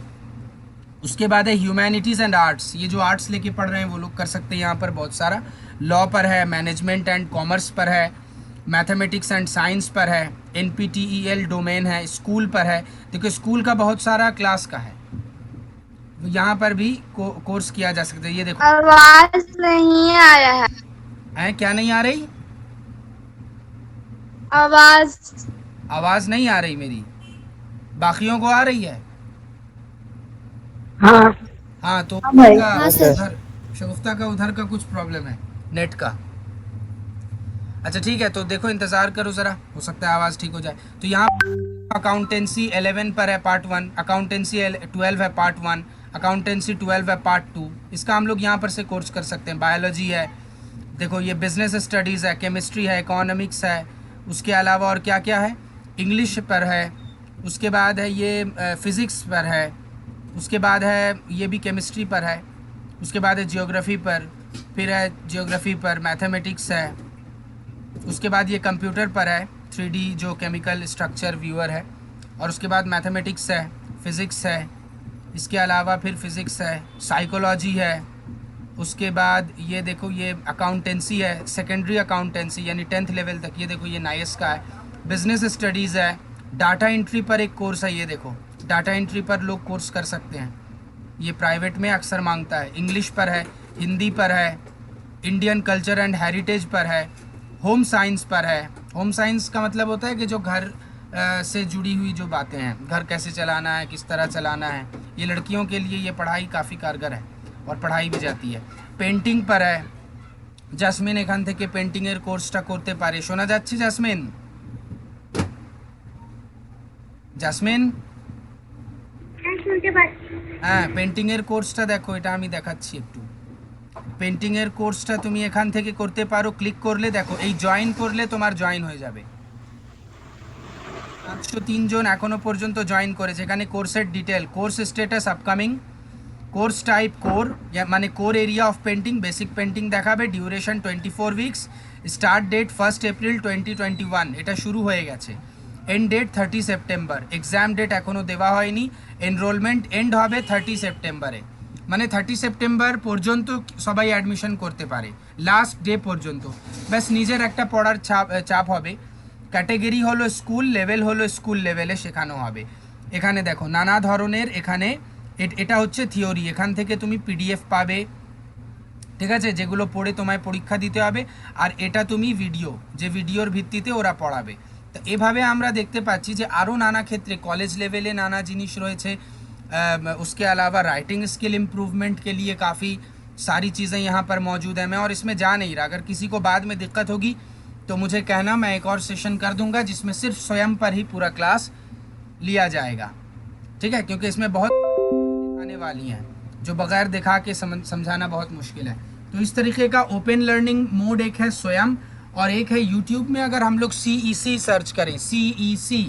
उसके बाद है ह्यूमैनिटीज़ एंड आर्ट्स, ये जो आर्ट्स लेके पढ़ रहे हैं वो लोग कर सकते हैं यहाँ पर बहुत सारा। लॉ पर है, मैनेजमेंट एंड कॉमर्स पर है, मैथमेटिक्स एंड साइंस पर है, NPTEL डोमेन है, स्कूल पर है। देखो स्कूल का बहुत सारा क्लास का है, यहाँ पर भी कोर्स किया जा सकता है। ये देखो आवाज नहीं आ रहा है। क्या नहीं आ रही? आवाज आवाज़ नहीं आ रही मेरी, बाकियों को आ रही है? हाँ हाँ तो हाँ भाई। उनका हाँ सर। उधर शगुफ्ता का उधर का कुछ प्रॉब्लम है नेट का। अच्छा ठीक है, तो देखो इंतज़ार करो ज़रा, हो सकता है आवाज़ ठीक हो जाए। तो यहाँ अकाउंटेंसी 11 पर है पार्ट 1, अकाउंटेंसी 12 है पार्ट 1, अकाउंटेंसी 12 है पार्ट 2। इसका हम लोग यहाँ पर से कोर्स कर सकते हैं। बायोलॉजी है, देखो ये बिजनेस स्टडीज़ है, केमिस्ट्री है, इकोनॉमिक्स है, उसके अलावा और क्या क्या है, इंग्लिश पर है, उसके बाद है ये फ़िज़िक्स पर है, उसके बाद है ये भी केमिस्ट्री पर है, उसके बाद है जियोग्राफी पर, फिर है जियोग्राफी पर मैथमेटिक्स है, उसके बाद ये कंप्यूटर पर है 3D जो केमिकल स्ट्रक्चर व्यूअर है, और उसके बाद मैथमेटिक्स है, फ़िज़िक्स है, इसके अलावा फिर फ़िज़िक्स है, साइकोलॉजी है, उसके बाद ये देखो ये अकाउंटेंसी है, सेकेंडरी अकाउंटेंसी यानी 10th लेवल तक, ये देखो ये नाइस का है, बिज़नेस स्टडीज़ है, डाटा एंट्री पर एक कोर्स है, ये देखो डाटा एंट्री पर लोग कोर्स कर सकते हैं, ये प्राइवेट में अक्सर मांगता है, इंग्लिश पर है, हिंदी पर है, इंडियन कल्चर एंड हेरिटेज पर है, होम साइंस पर है। होम साइंस का मतलब होता है कि जो घर से जुड़ी हुई जो बातें हैं, घर कैसे चलाना है, किस तरह चलाना है, ये लड़कियों के लिए ये पढ़ाई काफ़ी कारगर है और पढ़ाई भी जाती है। पेंटिंग पर है, জাসমিন এখান থেকে পেন্টিংয়ের কোর্সটা করতে পারে। শোনা যাচ্ছে জাসমিন? জাসমিন হ্যাঁ, পেন্টিংয়ের কোর্সটা দেখো, এটা আমি দেখাচ্ছি একটু। পেন্টিংয়ের কোর্সটা তুমি এখান থেকে করতে পারো, ক্লিক করলে দেখো এই জয়েন করলে তোমার জয়েন হয়ে যাবে। 503 জন এখনও পর্যন্ত জয়েন করেছে। এখানে কোর্সের detail, course status upcoming, course type core মানে core area of painting, basic painting দেখাবে, duration 24 weeks, start date 1 April 2021, এটা শুরু হয়ে গেছে, end date 30 September, exam date এখনও দেওয়া হয়নি, এনরোলমেন্ট এন্ড হবে 30 সেপ্টেম্বরে, মানে 30 সেপ্টেম্বর পর্যন্ত সবাই অ্যাডমিশন করতে পারে, লাস্ট ডে পর্যন্ত। ব্যাস নিজের একটা পড়ার চাপ হবে। ক্যাটেগরি হলো স্কুল, লেভেল হলো স্কুল লেভেলে শেখানো হবে। এখানে দেখো নানা ধরনের, এখানে এটা হচ্ছে থিওরি, এখান থেকে তুমি PDF পাবে, ঠিক আছে, যেগুলো পড়ে তোমায় পরীক্ষা দিতে হবে, আর এটা তুমি ভিডিও, যে ভিডিওর ভিত্তিতে ওরা পড়াবে। তো এভাবে আমরা দেখতে পাচ্ছি যে আরও নানা ক্ষেত্রে कॉलेज लेवले नाना जिनिस रही है। उसके अलावा राइटिंग स्किल इम्प्रूवमेंट के लिए काफ़ी सारी चीज़ें यहाँ पर मौजूद हैं। मैं और इसमें जा नहीं रहा, अगर किसी को बाद में दिक्कत होगी तो मुझे कहना, मैं एक और सेशन कर दूंगा जिसमें सिर्फ स्वयं पर ही पूरा क्लास लिया जाएगा, ठीक है, क्योंकि इसमें बहुत आने वाली हैं जो बग़ैर दिखा के समझाना बहुत मुश्किल है। तो इस तरीके का ओपन लर्निंग मोड एक है स्वयं, और एक है यूट्यूब में अगर हम लोग CEC सर्च करें, CEC,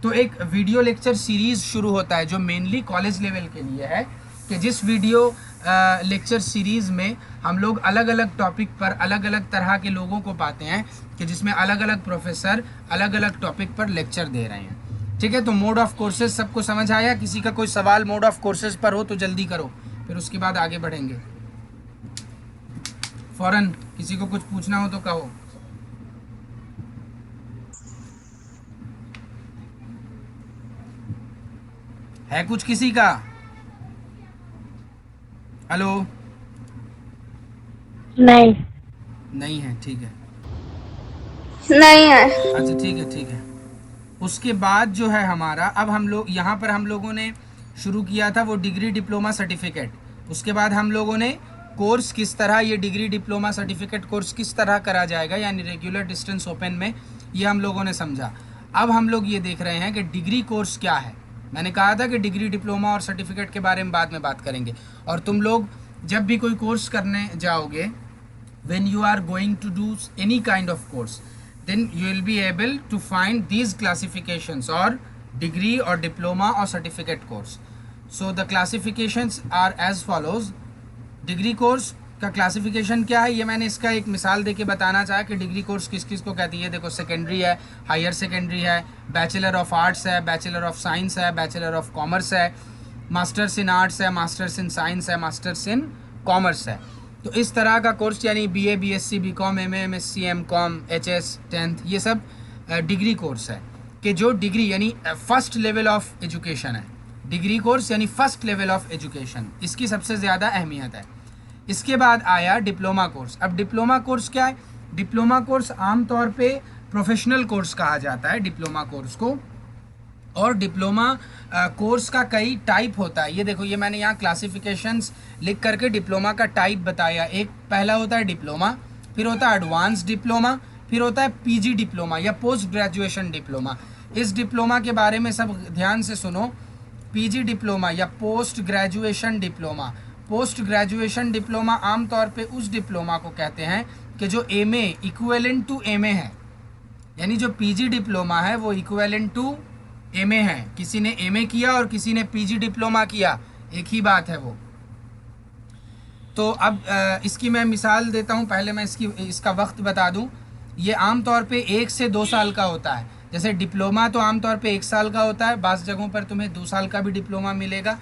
तो एक वीडियो लेक्चर सीरीज़ शुरू होता है जो मेनली कॉलेज लेवल के लिए है, कि जिस वीडियो लेक्चर सीरीज़ में हम लोग अलग अलग टॉपिक पर अलग अलग तरह के लोगों को पाते हैं, कि जिसमें अलग अलग प्रोफेसर अलग अलग टॉपिक पर लेक्चर दे रहे हैं, ठीक है। तो मोड ऑफ कोर्सेज सबको समझ आया? किसी का कोई सवाल मोड ऑफ कोर्सेज पर हो तो जल्दी करो, फिर उसके बाद आगे बढ़ेंगे। फ़ौरन किसी को कुछ पूछना हो तो कहो। है कुछ किसी का? हेलो? नहीं नहीं है, ठीक है, नहीं है। अच्छा ठीक है, ठीक है। उसके बाद जो है हमारा, अब हम लोग यहाँ पर हम लोगों ने शुरू किया था वो डिग्री डिप्लोमा सर्टिफिकेट। उसके बाद हम लोगों ने कोर्स किस तरह, ये डिग्री डिप्लोमा सर्टिफिकेट कोर्स किस तरह करा जाएगा, यानी रेगुलर डिस्टेंस ओपन में, ये हम लोगों ने समझा। अब हम लोग ये देख रहे हैं कि डिग्री कोर्स क्या है। मैंने कहा था कि डिग्री डिप्लोमा और सर्टिफिकेट के बारे में बाद में बात करेंगे। और तुम लोग जब भी कोई कोर्स करने जाओगे, when you are going to do any kind of course, then you will be able to find these classifications, or degree or diploma or certificate course. So the classifications are as follows. Degree course का classification क्या है, ये मैंने इसका एक मिसाल देके बताना चाहा कि डिग्री कोर्स किस किस को कहती है। देखो सेकेंडरी है, हायर सेकेंडरी है, बैचलर ऑफ आर्ट्स है, बैचलर ऑफ साइंस है, बैचलर ऑफ कॉमर्स है, मास्टर्स इन आर्ट्स है, मास्टर्स इन साइंस है, मास्टर्स इन कॉमर्स है। तो इस तरह का कोर्स यानी BA, BSc, BCom, MA, MSc, MCom, HS, 10th, ये सब डिग्री कोर्स है कि जो डिग्री यानी फर्स्ट लेवल ऑफ एजुकेशन है। डिग्री कोर्स यानी फर्स्ट लेवल ऑफ एजुकेशन, इसकी सबसे ज़्यादा अहमियत है। इसके बाद आया डिप्लोमा कोर्स। अब डिप्लोमा कोर्स क्या है? डिप्लोमा कोर्स आमतौर पे प्रोफेशनल कोर्स कहा जाता है डिप्लोमा कोर्स को। और डिप्लोमा कोर्स का कई टाइप होता है। ये देखो, ये मैंने यहाँ क्लासिफिकेशंस लिख करके डिप्लोमा का टाइप बताया। एक पहला होता है डिप्लोमा, फिर होता है एडवांस डिप्लोमा, फिर होता है पीजी डिप्लोमा या पोस्ट ग्रेजुएशन डिप्लोमा। इस डिप्लोमा के बारे में सब ध्यान से सुनो। पीजी डिप्लोमा या post graduation diploma. Post graduation diploma आमतौर पे उस डिप्लोमा को कहते हैं कि जो एमए इक्विवेलेंट टू एमए है। यानी जो पीजी डिप्लोमा है वो इक्विवेलेंट टू एमए है। किसी ने एमए किया और किसी ने पीजी डिप्लोमा किया, एक ही बात है वो। तो अब इसकी मैं मिसाल देता हूँ। पहले मैं इसका वक्त बता दूँ। ये आमतौर पे 1 से 2 साल का होता है। जैसे डिप्लोमा तो आमतौर पे 1 साल का होता है, बाज़ जगहों पर तुम्हें 2 साल का भी डिप्लोमा मिलेगा।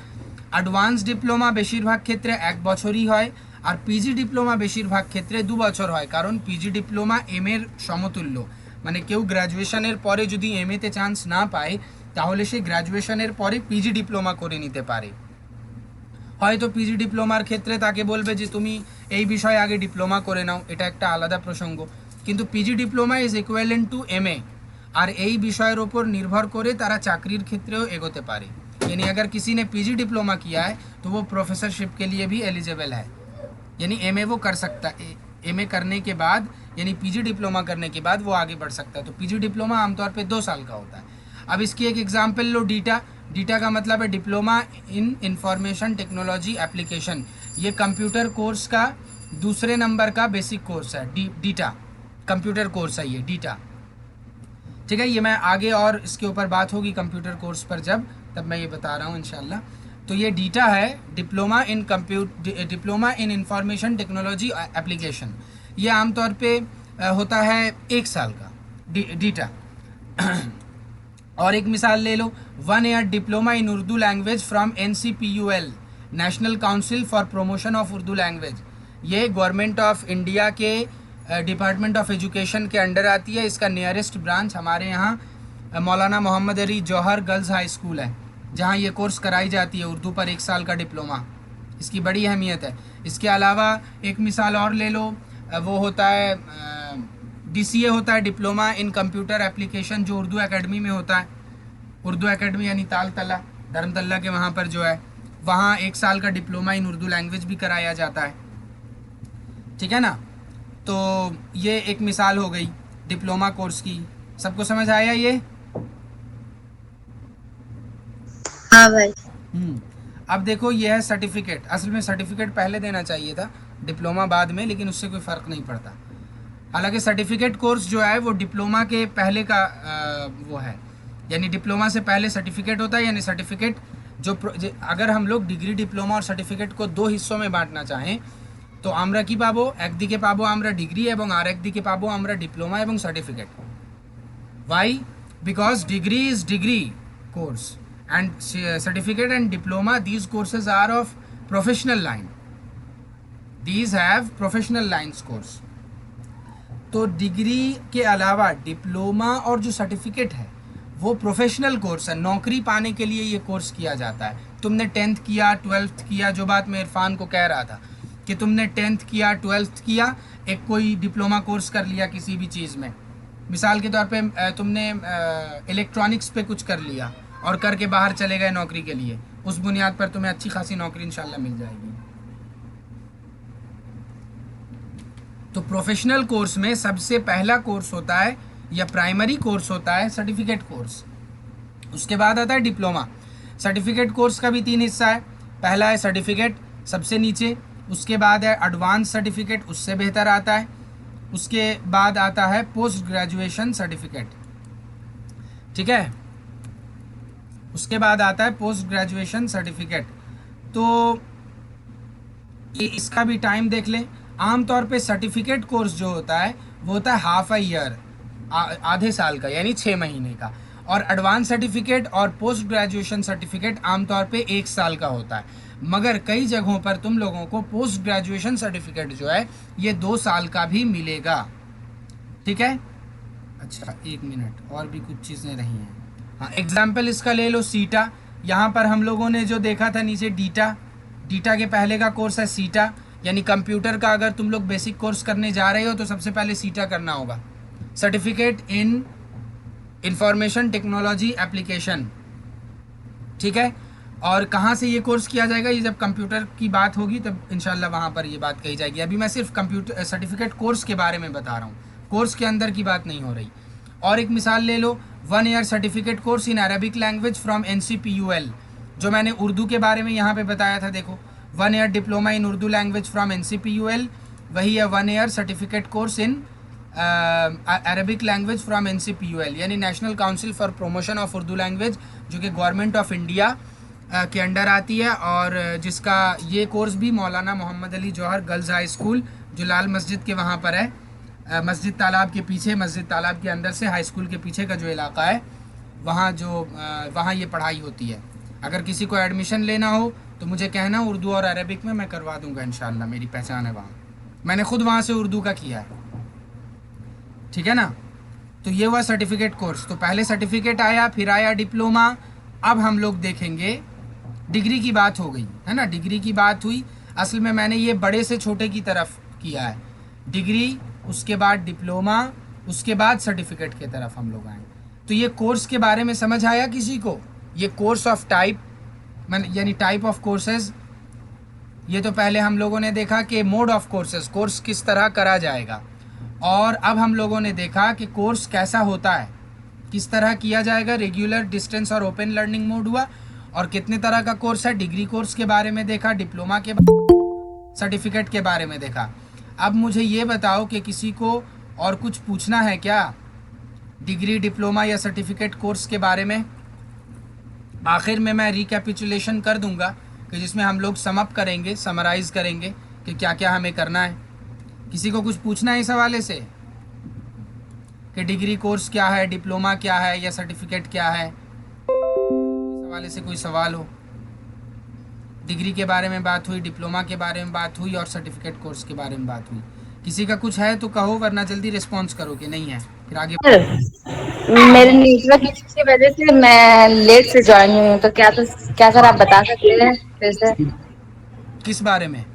অ্যাডভান্স ডিপ্লোমা বেশিরভাগ ক্ষেত্রে 1 বছরই হয়, আর পিজি ডিপ্লোমা বেশিরভাগ ক্ষেত্রে 2 বছর হয়। কারণ পিজি ডিপ্লোমা এম এর সমতুল্য। মানে কেউ গ্র্যাজুয়েশনের পরে যদি এমএতে চান্স না পায় তাহলে সে গ্র্যাজুয়েশনের পরে পিজি ডিপ্লোমা করে নিতে পারে। হয়তো পিজি ডিপ্লোমার ক্ষেত্রে তাকে বলবে যে তুমি এই বিষয়ে আগে ডিপ্লোমা করে নাও, এটা একটা আলাদা প্রসঙ্গ। কিন্তু PG diploma is equivalent to MA, আর এই বিষয়ের ওপর নির্ভর করে তারা চাকরির ক্ষেত্রেও এগোতে পারে। यानी अगर किसी ने पीजी डिप्लोमा किया है तो वो प्रोफेसरशिप के लिए भी एलिजिबल है। यानी एमए वो कर सकता है। एमए करने के बाद यानी पीजी डिप्लोमा करने के बाद वो आगे बढ़ सकता है। तो पीजी डिप्लोमा आमतौर पे 2 साल का होता है। अब इसकी एक एग्जांपल लो, डीटा। डीटा का मतलब है diploma in information technology application. ये कंप्यूटर कोर्स का दूसरे नंबर का बेसिक कोर्स है। डीटा कंप्यूटर कोर्स है ये डीटा। ठीक है, ये मैं आगे और इसके ऊपर बात होगी कंप्यूटर कोर्स पर जब, तब मैं ये बता रहा हूँ इंशाल्लाह। तो ये डीटा है, diploma in information technology application. ये आमतौर पे होता है 1 साल का डीटा। और एक मिसाल ले लो, 1 year diploma in Urdu language from NCPUL, national council for promotion of Urdu language. ये गवर्नमेंट ऑफ इंडिया के डिपार्टमेंट ऑफ एजुकेशन के अंडर आती है। इसका नियरेस्ट ब्रांच हमारे यहाँ मौलाना मोहम्मद अली जौहर गर्ल्स हाई स्कूल है, जहाँ ये कोर्स कराई जाती है उर्दू पर 1 साल का डिप्लोमा। इसकी बड़ी अहमियत है। इसके अलावा एक मिसाल और ले लो, वो होता है DCA होता है, डिप्लोमा इन कंप्यूटर एप्लीकेशन, जो उर्दू एकेडमी में होता है। उर्दू एकेडमी यानी तालतला, धर्मतल्ला के वहाँ पर जो है, वहाँ 1 साल का डिप्लोमा इन उर्दू लैंग्वेज भी कराया जाता है। ठीक है ना। तो ये एक मिसाल हो गई डिप्लोमा कोर्स की। सबको समझ आया ये? हाँ भाई। अब देखो, ये है सर्टिफिकेट। असल में सर्टिफिकेट पहले देना चाहिए था, डिप्लोमा बाद में, लेकिन उससे कोई फ़र्क नहीं पड़ता। हालांकि सर्टिफिकेट कोर्स जो है वो डिप्लोमा के पहले का वो है। यानी डिप्लोमा से पहले सर्टिफिकेट होता है। यानी सर्टिफिकेट अगर हम लोग डिग्री, डिप्लोमा और सर्टिफिकेट को 2 हिस्सों में बांटना चाहें तो আমরা কি পাবো? একদিকে পাবো আমরা ডিগ্রি এবং আরেকদিকে পাবো আমরা ডিপ্লোমা এবং certificate. Why? Because degree is degree course and certificate and diploma, these courses are of professional line. These have professional lines course. तो डिग्री के अलावा डिप्लोमा और जो सर्टिफिकेट है वो प्रोफेशनल कोर्स है। नौकरी पाने के लिए ये कोर्स किया जाता है। तुमने 10th किया, 12th किया, जो बात मैं इरफान को कह रहा था कि तुमने 10th किया, 12th किया, एक कोई डिप्लोमा कोर्स कर लिया किसी भी चीज़ में। मिसाल के तौर पे तुमने इलेक्ट्रॉनिक्स पे कुछ कर लिया और करके बाहर चले गए नौकरी के लिए, उस बुनियाद पर तुम्हें अच्छी खासी नौकरी इंशाल्लाह मिल जाएगी। तो प्रोफेशनल कोर्स में सबसे पहला कोर्स होता है या प्राइमरी कोर्स होता है सर्टिफिकेट कोर्स। उसके बाद आता है डिप्लोमा। सर्टिफिकेट कोर्स का भी 3 हिस्सा है। पहला है सर्टिफिकेट, सबसे नीचे। उसके बाद है एडवांस सर्टिफिकेट, उससे बेहतर आता है। उसके बाद आता है पोस्ट ग्रेजुएशन सर्टिफिकेट। ठीक है, उसके बाद आता है पोस्ट ग्रेजुएशन सर्टिफिकेट। तो ये इसका भी टाइम देख लें। आमतौर पे सर्टिफिकेट कोर्स जो होता है वो होता है हाफ अ ईयर, आधे साल का, यानी 6 महीने का। और एडवांस सर्टिफिकेट और पोस्ट ग्रेजुएशन सर्टिफिकेट आमतौर पे 1 साल का होता है, मगर कई जगहों पर तुम लोगों को पोस्ट ग्रेजुएशन सर्टिफिकेट जो है ये 2 साल का भी मिलेगा। ठीक है, अच्छा 1 मिनट, और भी कुछ चीज़ें रही हैं। हाँ, एग्जाम्पल इसका ले लो सीटा। यहाँ पर हम लोगों ने जो देखा था नीचे डीटा, डीटा के पहले का कोर्स है सीटा, यानी कंप्यूटर का अगर तुम लोग बेसिक कोर्स करने जा रहे हो तो सबसे पहले सीटा करना होगा, certificate in information technology application. ठीक है, और कहाँ से ये कोर्स किया जाएगा, ये जब कंप्यूटर की बात होगी तब इंशाल्लाह वहाँ पर ये बात कही जाएगी। अभी मैं सिर्फ कंप्यूटर सर्टिफिकेट कोर्स के बारे में बता रहा हूँ, कोर्स के अंदर की बात नहीं हो रही। और एक मिसाल ले लो, 1 year certificate course in Arabic language from NCPUL, जो मैंने उर्दू के बारे में यहाँ पे बताया था। देखो 1 year diploma in Urdu language from NCPUL, वही है 1 year certificate course in Arabic language from NCPUL, यानी national council for promotion of Urdu language, जो कि गवर्नमेंट ऑफ इंडिया के अंडर आती है, और जिसका ये कोर्स भी मौलाना मोहम्मद अली जौहर गर्ल्स हाई स्कूल जो लाल मस्जिद के वहाँ पर है, मस्जिद तालाब के पीछे, मस्जिद तालाब के अंदर से हाई स्कूल के पीछे का जो इलाका है वहाँ ये पढ़ाई होती है। अगर किसी को एडमिशन लेना हो तो मुझे कहना, उर्दू और अरबिक में मैं करवा दूंगा इंशाल्लाह, मेरी पहचान है वहाँ, मैंने खुद वहाँ से उर्दू का किया है। ठीक है ना, तो ये हुआ सर्टिफिकेट कोर्स। तो पहले सर्टिफिकेट आया, फिर आया डिप्लोमा, अब हम लोग देखेंगे डिग्री की बात हो गई है ना, डिग्री की बात हुई। असल में मैंने ये बड़े से छोटे की तरफ किया है, डिग्री, उसके बाद डिप्लोमा, उसके बाद सर्टिफिकेट की तरफ हम लोग आए। तो ये कोर्स के बारे में समझ आया किसी को? ये कोर्स ऑफ टाइप यानी टाइप ऑफ कोर्सेज, ये तो पहले हम लोगों ने देखा कि मोड ऑफ कोर्सेज, कोर्स किस तरह करा जाएगा, और अब हम लोगों ने देखा कि कोर्स कैसा होता है, किस तरह किया जाएगा। रेगुलर, डिस्टेंस और ओपन लर्निंग मोड हुआ, और कितने तरह का कोर्स है, डिग्री कोर्स के बारे में देखा, डिप्लोमा के सर्टिफिकेट के बारे में देखा। अब मुझे ये बताओ कि किसी को और कुछ पूछना है क्या डिग्री, डिप्लोमा या सर्टिफिकेट कोर्स के बारे में? आखिर में मैं रिकैपिचुलेशन कर दूंगा कि जिसमें हम लोग समअप करेंगे, समराइज़ करेंगे कि क्या क्या हमें करना है। किसी को कुछ पूछना है इस हवाले से कि डिग्री कोर्स क्या है, डिप्लोमा क्या है, या सर्टिफिकेट क्या है? इस हवाले से कोई सवाल हो? डिग्री के बारे में बात हुई, डिप्लोमा के बारे में बात हुई, और सर्टिफिकेट कोर्स के बारे में बात हुई। किसी का कुछ है तो कहो, वरना जल्दी रिस्पॉन्स करो कि नहीं है, फिर आगे। मेरे नेटवर्क इश्यू की वजह से मैं लेट से ज्वाइन हुई हूँ, तो क्या सर आप बता सकते हैं फिर से किस बारे में?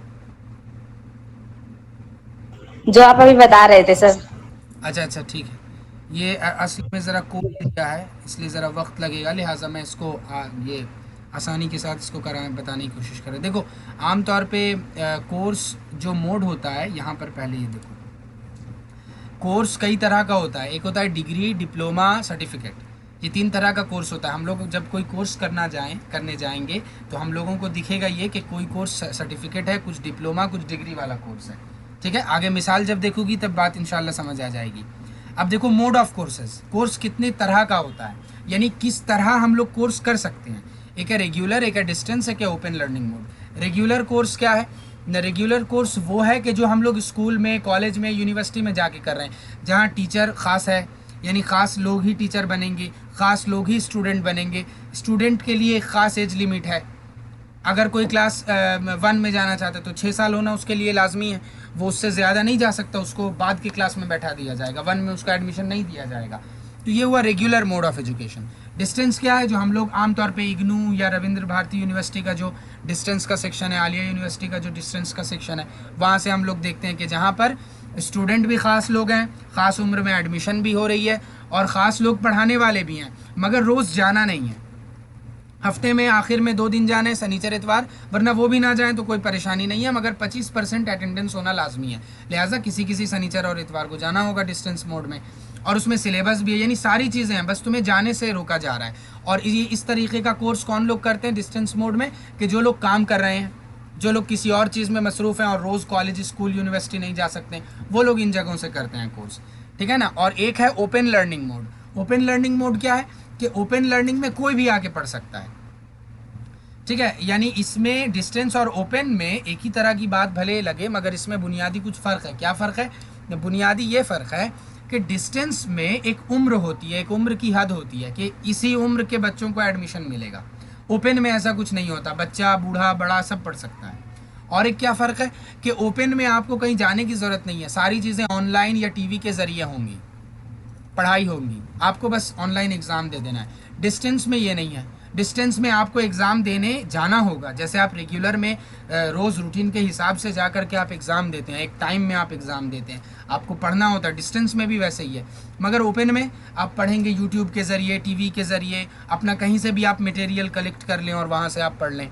जो आप अभी बता रहे थे सर? अच्छा ठीक है, ये असल में ज़रा कोड दिया है इसलिए ज़रा वक्त लगेगा, लिहाजा मैं इसको ये आसानी के साथ इसको बताने की कोशिश करें। देखो आम तौर पे कोर्स जो मोड होता है, यहाँ पर पहले ये देखो, कोर्स कई तरह का होता है। एक होता है डिग्री, डिप्लोमा, सर्टिफिकेट, ये 3 तरह का कोर्स होता है। हम लोग जब कोई कोर्स करने जाएंगे तो हम लोगों को दिखेगा ये कि कोई कोर्स सर्टिफिकेट है, कुछ डिप्लोमा, कुछ डिग्री वाला कोर्स है। ठीक है, आगे मिसाल जब देखोगी तब बात इंशाल्लाह समझ आ जाएगी। अब देखो मोड ऑफ कोर्सेज, कोर्स कितने तरह का होता है, यानी किस तरह हम लोग कोर्स कर सकते हैं। एक है रेगुलर, एक है डिस्टेंस, एक है open learning mode. Regular course क्या है? रेगुलर कोर्स वो है कि जो हम लोग स्कूल में, कॉलेज में, यूनिवर्सिटी में जाके कर रहे हैं, जहाँ टीचर ख़ास है, यानी ख़ास लोग ही टीचर बनेंगे, ख़ास लोग ही स्टूडेंट बनेंगे। स्टूडेंट के लिए एक ख़ास एज लिमिट है। अगर कोई क्लास 1 में जाना चाहता है तो 6 साल होना उसके लिए लाजमी है, वो उससे ज़्यादा नहीं जा सकता, उसको बाद की क्लास में बैठा दिया जाएगा, 1 में उसका एडमिशन नहीं दिया जाएगा। तो ये हुआ regular mode of education. Distance क्या है? जो हम लोग आमतौर पे इग्नू या रविंद्र भारती यूनिवर्सिटी का जो डिस्टेंस का सेक्शन है, आलिया यूनिवर्सिटी का जो डिस्टेंस का सेक्शन है, वहाँ से हम लोग देखते हैं कि जहाँ पर स्टूडेंट भी ख़ास लोग हैं, ख़ास उम्र में एडमिशन भी हो रही है, और ख़ास लोग पढ़ाने वाले भी हैं, मगर रोज़ जाना नहीं है। हफ्ते में आखिर में 2 दिन जाने, शनिचर इतवार, वरना वो भी ना जाएं तो कोई परेशानी नहीं है, मगर 25% अटेंडेंस होना लाजमी है। लिहाजा किसी शनिचर और इतवार को जाना होगा डिस्टेंस मोड में, और उसमें सिलेबस भी है, यानी सारी चीज़ें हैं, बस तुम्हें जाने से रोका जा रहा है। और ये इस तरीके का कोर्स कौन लोग करते हैं डिस्टेंस मोड में? कि जो लोग काम कर रहे हैं, जो लोग किसी और चीज़ में मसरूफ़ हैं और रोज़ कॉलेज, स्कूल, यूनिवर्सिटी नहीं जा सकते, वो लोग इन जगहों से करते हैं कोर्स। ठीक है ना। और एक है open learning mode. Open learning mode क्या है कि ओपन लर्निंग में कोई भी आके पढ़ सकता है। ठीक है, यानी इसमें डिस्टेंस और ओपन में एक ही तरह की बात भले लगे, मगर इसमें बुनियादी कुछ फ़र्क है। क्या फ़र्क है? बुनियादी ये फ़र्क है कि डिस्टेंस में एक उम्र होती है, एक उम्र की हद होती है कि इसी उम्र के बच्चों को एडमिशन मिलेगा। ओपन में ऐसा कुछ नहीं होता, बच्चा बूढ़ा बड़ा सब पढ़ सकता है। और एक क्या फ़र्क है कि ओपन में आपको कहीं जाने की ज़रूरत नहीं है, सारी चीज़ें ऑनलाइन या टीवी के ज़रिए होंगी, पढ़ाई होगी, आपको बस ऑनलाइन एग्ज़ाम दे देना है। डिस्टेंस में ये नहीं है, डिस्टेंस में आपको एग्ज़ाम देने जाना होगा। जैसे आप रेगुलर में रोज़ रूटीन के हिसाब से जा कर के आप एग्ज़ाम देते हैं, एक टाइम में आप एग्ज़ाम देते हैं, आपको पढ़ना होता है। डिस्टेंस में भी वैसे ही है, मगर ओपन में आप पढ़ेंगे यूट्यूब के ज़रिए, टीवी के ज़रिए, अपना कहीं से भी आप मटेरियल कलेक्ट कर लें और वहाँ से आप पढ़ लें,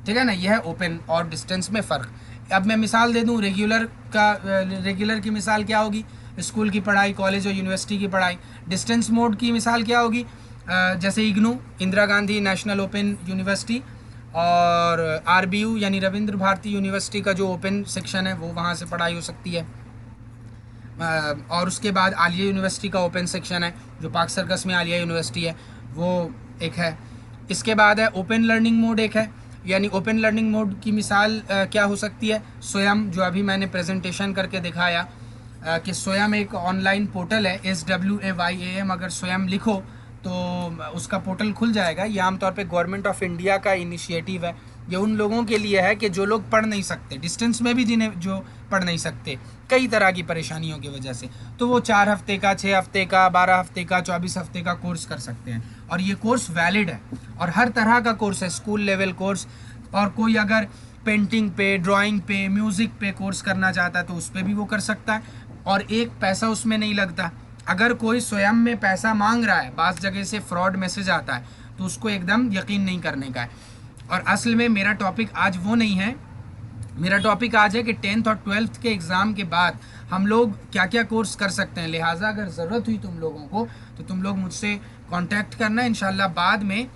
ठीक है ना। यह है ओपन और डिस्टेंस में फ़र्क। अब मैं मिसाल दे दूँ रेगुलर की मिसाल क्या होगी, स्कूल की पढ़ाई, कॉलेज और यूनिवर्सिटी की पढ़ाई। डिस्टेंस मोड की मिसाल क्या होगी, जैसे IGNOU, Indira Gandhi national open university, और आरबीयू यानी रविंद्र भारती यूनिवर्सिटी का जो ओपन सेक्शन है वो वहाँ से पढ़ाई हो सकती है। और उसके बाद आलिया यूनिवर्सिटी का ओपन सेक्शन है, जो पार्क सर्कस में आलिया यूनिवर्सिटी है, वो एक है। इसके बाद है ओपन लर्निंग मोड एक है, यानी ओपन लर्निंग मोड की मिसाल क्या हो सकती है, स्वयं, जो अभी मैंने प्रेजेंटेशन करके दिखाया कि स्वयं एक ऑनलाइन पोर्टल है, SWAYAM, अगर स्वयं लिखो तो उसका पोर्टल खुल जाएगा। ये आमतौर पे गवर्नमेंट ऑफ इंडिया का इनिशिएटिव है। ये उन लोगों के लिए है कि जो लोग पढ़ नहीं सकते, डिस्टेंस में भी जिन्हें जो पढ़ नहीं सकते कई तरह की परेशानियों की वजह से, तो वो 4 हफ्ते का, 6 हफ्ते का, 12 हफ्ते का, 24 हफ्ते का कोर्स कर सकते हैं। और ये कोर्स वैलिड है और हर तरह का कोर्स है, स्कूल लेवल कोर्स। और कोई अगर पेंटिंग पे, ड्राइंग पे, म्यूज़िक पे कोर्स करना चाहता है तो उस पर भी वो कर सकता है और एक पैसा उसमें नहीं लगता। अगर कोई स्वयं में पैसा मांग रहा है, बाज़ जगह से फ्रॉड मैसेज आता है, तो उसको एकदम यकीन नहीं करने का है। और असल में मेरा टॉपिक आज वो नहीं है, मेरा टॉपिक आज है कि 10th और 12th के एग्ज़ाम के बाद हम लोग क्या क्या कोर्स कर सकते हैं। लिहाजा अगर ज़रूरत हुई तुम लोगों को तो तुम लोग मुझसे कांटेक्ट करना। इंशाल्लाह बाद में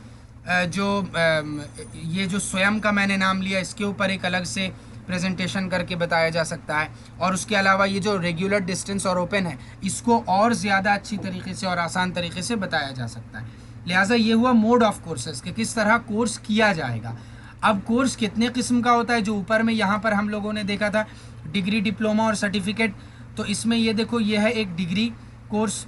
ये जो स्वयं का मैंने नाम लिया, इसके ऊपर एक अलग से प्रेजेंटेशन करके बताया जा सकता है। और उसके अलावा ये जो रेगुलर, डिस्टेंस और ओपन है, इसको और ज़्यादा अच्छी तरीके से और आसान तरीके से बताया जा सकता है। लिहाजा ये हुआ मोड ऑफ कोर्सेज़ कि किस तरह कोर्स किया जाएगा। अब कोर्स कितने किस्म का होता है, जो ऊपर में यहाँ पर हम लोगों ने देखा था डिग्री, डिप्लोमा और सर्टिफिकेट, तो इसमें ये देखो ये है एक डिग्री कोर्स।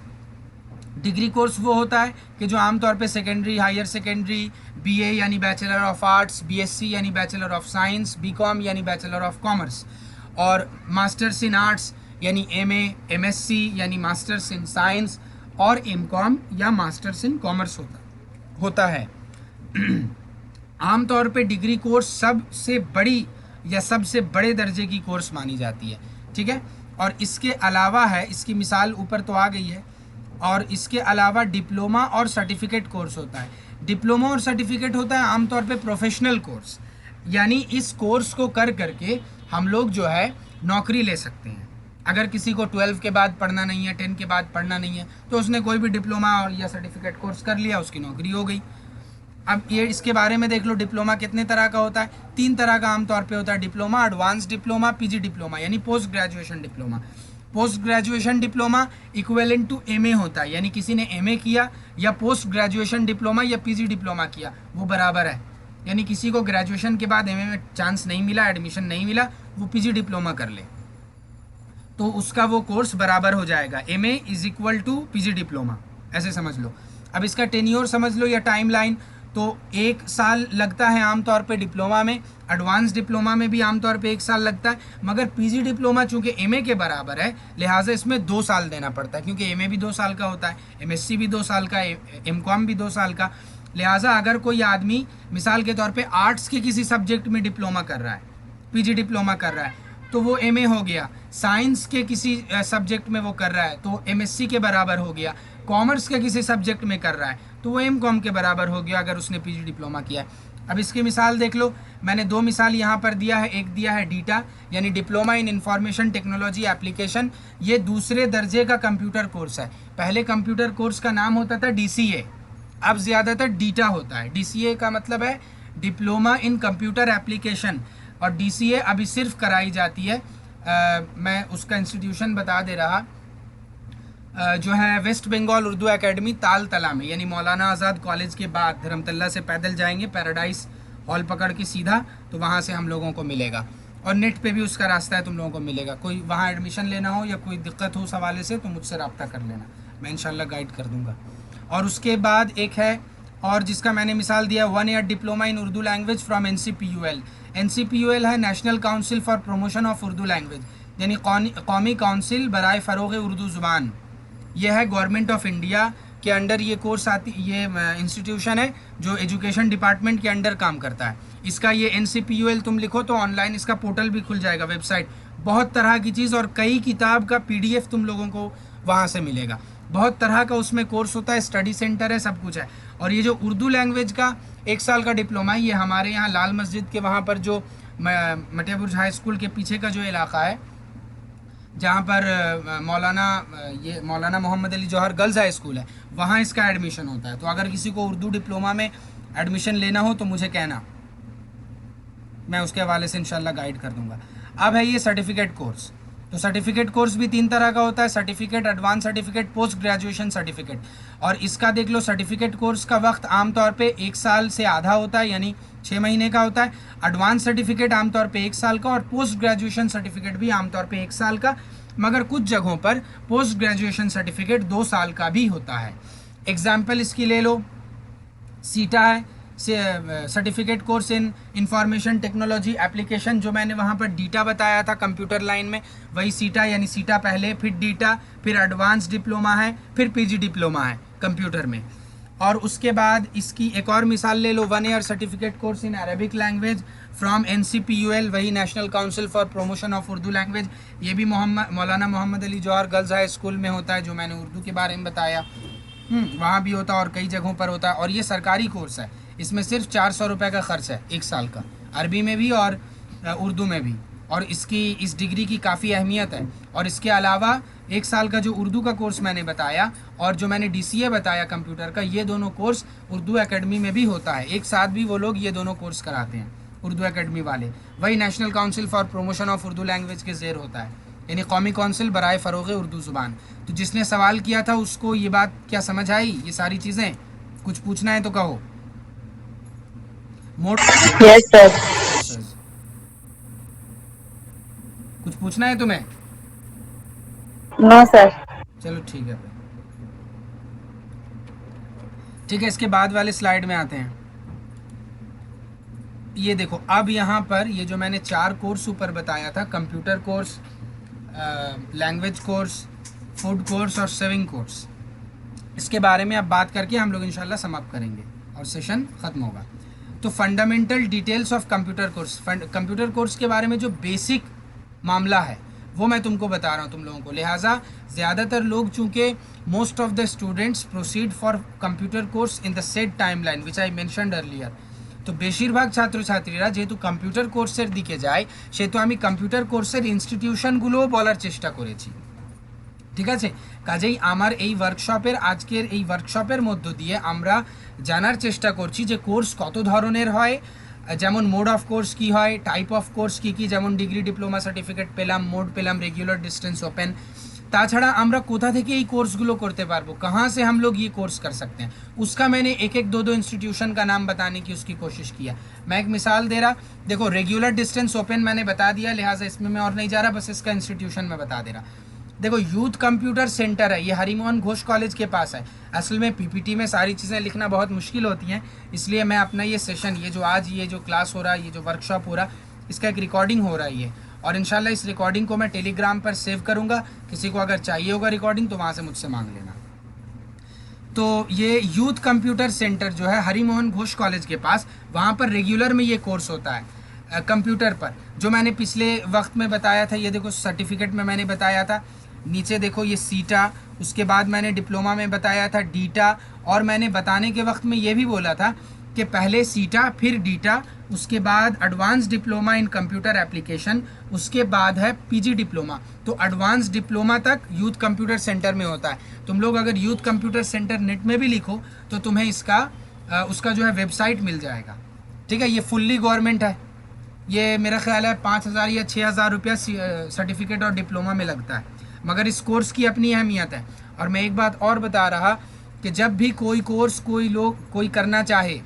डिग्री कोर्स वो होता है कि जो आमतौर पे सेकेंडरी, हायर सेकेंडरी, बीए यानी बैचलर ऑफ आर्ट्स, बीएससी यानी बैचलर ऑफ साइंस, बीकॉम यानी बैचलर ऑफ कॉमर्स, और मास्टर्स इन आर्ट्स यानी एमए, एमएससी यानी मास्टर्स इन साइंस, और एमकॉम या मास्टर्स इन कॉमर्स होता है। आमतौर पे डिग्री कोर्स सबसे बड़ी या सबसे बड़े दर्जे की कोर्स मानी जाती है, ठीक है। और इसके अलावा है, इसकी मिसाल ऊपर तो आ गई है, और इसके अलावा डिप्लोमा और सर्टिफिकेट कोर्स होता है। डिप्लोमा और सर्टिफिकेट होता है आमतौर पे प्रोफेशनल कोर्स, यानी इस कोर्स को कर करके हम लोग जो है नौकरी ले सकते हैं। अगर किसी को 12 के बाद पढ़ना नहीं है, 10 के बाद पढ़ना नहीं है, तो उसने कोई भी डिप्लोमा और या सर्टिफिकेट कोर्स कर लिया, उसकी नौकरी हो गई। अब ये इसके बारे में देख लो, डिप्लोमा कितने तरह का होता है, 3 तरह का आमतौर पे होता है diploma, advance diploma, PG diploma यानी post graduation diploma. Post graduation diploma equivalent to MA होता है, यानी किसी ने एमए किया या पोस्ट ग्रेजुएशन डिप्लोमा या पीजी डिप्लोमा किया, वो बराबर है। यानी किसी को ग्रेजुएशन के बाद एमए में चांस नहीं मिला, एडमिशन नहीं मिला, वो पीजी डिप्लोमा कर ले तो उसका वो कोर्स बराबर हो जाएगा। MA is equal to PG diploma, ऐसे समझ लो। अब इसका टेन्योर समझ लो या टाइम लाइन, तो 1 साल लगता है आमतौर पे डिप्लोमा में, एडवांस डिप्लोमा में भी आमतौर पे 1 साल लगता है, मगर पीजी डिप्लोमा चूँकि एमए के बराबर है, लिहाजा इसमें 2 साल देना पड़ता है, क्योंकि एमए भी 2 साल का होता है, एमएससी भी 2 साल का, एमकॉम भी 2 साल का। लिहाजा अगर कोई आदमी मिसाल के तौर पे आर्ट्स के किसी सब्जेक्ट में डिप्लोमा कर रहा है, पीजी डिप्लोमा कर रहा है, तो वो एमए हो गया। साइंस के किसी सब्जेक्ट में वो कर रहा है तो एमएससी के बराबर हो गया। कॉमर्स के किसी सब्जेक्ट में कर रहा है तो वो एमकॉम के बराबर हो गया, अगर उसने पीजी डिप्लोमा किया है। अब इसकी मिसाल देख लो, मैंने 2 मिसाल यहाँ पर दिया है। एक दिया है डीटा यानी diploma in information technology application, ये दूसरे दर्जे का कंप्यूटर कोर्स है। पहले कंप्यूटर कोर्स का नाम होता था डीसीए, अब ज़्यादातर डीटा होता है। डीसीए का मतलब है डिप्लोमा इन कंप्यूटर एप्लीकेशन, और डीसीए अभी सिर्फ कराई जाती है, मैं उसका इंस्टीट्यूशन बता दे रहा, जो है वेस्ट बंगाल उर्दू एकेडमी तालतला में, यानी मौलाना आज़ाद कॉलेज के बाद धर्मतल्ला से पैदल जाएंगे, पैराडाइज हॉल पकड़ के सीधा, तो वहाँ से हम लोगों को मिलेगा। और नेट पे भी उसका रास्ता है, तुम लोगों को मिलेगा। कोई वहाँ एडमिशन लेना हो या कोई दिक्कत हो उस हवाले से तो मुझसे रब्ता कर लेना, मैं इंशाल्लाह गाइड कर दूँगा। और उसके बाद एक है और जिसका मैंने मिसाल दिया 1 year diploma in Urdu language from NCPUL। NCPUL है national council for promotion of Urdu language, यानी कौमी काउंसिल बराए फ़रोग़ उर्दू ज़ुबान। यह है गवर्नमेंट ऑफ इंडिया के अंडर ये कोर्स आती, ये इंस्टीट्यूशन है जो एजुकेशन डिपार्टमेंट के अंडर काम करता है। इसका ये NCPUL तुम लिखो तो ऑनलाइन इसका पोर्टल भी खुल जाएगा, वेबसाइट, बहुत तरह की चीज़ और कई किताब का PDF तुम लोगों को वहाँ से मिलेगा। बहुत तरह का उसमें कोर्स होता है, स्टडी सेंटर है, सब कुछ है। और ये जो उर्दू लैंग्वेज का 1 साल का डिप्लोमा है, ये हमारे यहाँ लाल मस्जिद के वहाँ पर जो मटियाबुर्ज हाई स्कूल के पीछे का जो इलाका है, जहाँ पर मौलाना मोहम्मद अली जौहर गर्ल्स हाई स्कूल है, वहाँ इसका एडमिशन होता है। तो अगर किसी को उर्दू डिप्लोमा में एडमिशन लेना हो तो मुझे कहना, मैं उसके हवाले से इंशाल्लाह गाइड कर दूंगा। अब है ये सर्टिफिकेट कोर्स। तो सर्टिफिकेट कोर्स भी 3 तरह का होता है, certificate, advance certificate, post graduation certificate. और इसका देख लो, सर्टिफिकेट कोर्स का वक्त आमतौर पे 1 साल से आधा होता है, यानी 6 महीने का होता है। एडवांस सर्टिफिकेट आमतौर पे 1 साल का और पोस्ट ग्रेजुएशन सर्टिफिकेट भी आमतौर पे 1 साल का, मगर कुछ जगहों पर पोस्ट ग्रेजुएशन सर्टिफिकेट 2 साल का भी होता है। एग्जाम्पल इसकी ले लो, सीटा है, certificate course in information technology application, जो मैंने वहाँ पर डीटा बताया था कंप्यूटर लाइन में, वही सीटा, यानी सीटा पहले, फिर डीटा, फिर एडवांस डिप्लोमा है, फिर PG डिप्लोमा है कंप्यूटर में। और उसके बाद इसकी एक और मिसाल ले लो, 1 year certificate course in Arabic language from NCPUL, वही national council for promotion of Urdu language. ये भी मौलाना मोहम्मद अली जौहर गर्ल्स हाई स्कूल में होता है, जो मैंने उर्दू के बारे में बताया, वहाँ भी होता है और कई जगहों पर होता है। और ये सरकारी कोर्स है, इसमें सिर्फ 400 रुपये का ख़र्च है 1 साल का, अरबी में भी और उर्दू में भी। और इसकी इस डिग्री की काफ़ी अहमियत है। और इसके अलावा 1 साल का जो उर्दू का कोर्स मैंने बताया और जो मैंने DCA बताया कंप्यूटर का, ये दोनों कोर्स उर्दू एकेडमी में भी होता है। एक साथ भी वो लोग ये दोनों कोर्स कराते हैं, उर्दू एकेडमी वाले। वही national council for promotion of Urdu language के ज़ेर होता है, यानी कौमी काउंसिल बराए फ़रोग़ उर्दू ज़ुबान। तो जिसने सवाल किया था उसको ये बात क्या समझ आई, ये सारी चीज़ें? कुछ पूछना है तो कहो। Yes sir. कुछ पूछना है तुम्हें? No sir. चलो ठीक है, ठीक है। इसके बाद वाले स्लाइड में आते हैं। ये देखो, अब यहाँ पर ये जो मैंने 4 कोर्स ऊपर बताया था, computer course, language course, food course और सेविंग कोर्स, इसके बारे में अब बात करके हम लोग इंशाल्लाह समाप्त करेंगे और सेशन ख़त्म होगा। तो fundamental details of computer course, computer course के बारे में जो बेसिक मामला है वो मैं तुमको बता रहा हूँ तुम लोगों को। लिहाजा ज़्यादातर लोग, चूँकि most of the students proceed for computer course in the set time line which I mentioned earlier, তো বেশিরভাগ ছাত্রছাত্রীরা যেহেতু কম্পিউটার কোর্সের দিকে যায়, সেহেতু আমি কম্পিউটার কোর্সের ইনস্টিটিউশনগুলোও বলার চেষ্টা করেছি, ঠিক আছে? কাজেই আমার এই ওয়ার্কশপের, আজকের এই ওয়ার্কশপের মধ্য দিয়ে আমরা জানার চেষ্টা করছি যে কোর্স কত ধরনের হয়, যেমন মোড অফ কোর্স কী হয়, টাইপ অফ কোর্স কী কী, যেমন ডিগ্রি ডিপ্লোমা সার্টিফিকেট পেলাম, মোড পেলাম, রেগুলার ডিস্টেন্স ওপেন। তাছাড়া আমরা কোথা থেকে এই কোर्सগুলো करते पारबो, कहाँ से हम लोग ये कोर्स कर सकते हैं, उसका मैंने एक एक दो इंस्टीट्यूशन का नाम बताने की उसकी कोशिश किया। मैं एक मिसाल दे रहा, देखो रेगुलर डिस्टेंस ओपन मैंने बता दिया, लिहाजा इसमें मैं और नहीं जा रहा, बस इसका इंस्टीट्यूशन में बता दे रहा। देखो यूथ कंप्यूटर सेंटर है, ये हरिमोहन घोष कॉलेज के पास है। असल में PPT में सारी चीज़ें लिखना बहुत मुश्किल होती हैं, इसलिए मैं अपना ये सेशन, ये जो आज ये जो क्लास हो रहा है, ये जो वर्कशॉप हो रहा, इसका एक रिकॉर्डिंग हो रहा है ये, और इंशाल्लाह इस रिकॉर्डिंग को मैं टेलीग्राम पर सेव करूँगा। किसी को अगर चाहिए होगा रिकॉर्डिंग तो वहाँ से मुझसे मांग लेना। तो ये यूथ कंप्यूटर सेंटर जो है हरिमोहन घोष कॉलेज के पास, वहाँ पर रेगुलर में ये कोर्स होता है कंप्यूटर पर, जो मैंने पिछले वक्त में बताया था। ये देखो सर्टिफिकेट में मैंने बताया था, नीचे देखो ये सीटा, उसके बाद मैंने डिप्लोमा में बताया था डीटा, और मैंने बताने के वक्त में ये भी बोला था कि पहले सीटा फिर डीटा, उसके बाद advance diploma in computer application, उसके बाद है PG डिप्लोमा। तो एडवांस डिप्लोमा तक यूथ कंप्यूटर सेंटर में होता है। तुम लोग अगर यूथ कंप्यूटर सेंटर नेट में भी लिखो तो तुम्हें इसका उसका जो है वेबसाइट मिल जाएगा, ठीक है? ये फुल्ली गवर्नमेंट है, ये मेरा ख्याल है 5,000 या 6,000 रुपया सर्टिफिकेट और डिप्लोमा में लगता है, मगर इस कोर्स की अपनी अहमियत है। और मैं एक बात और बता रहा कि जब भी कोई कोर्स कोई करना चाहे,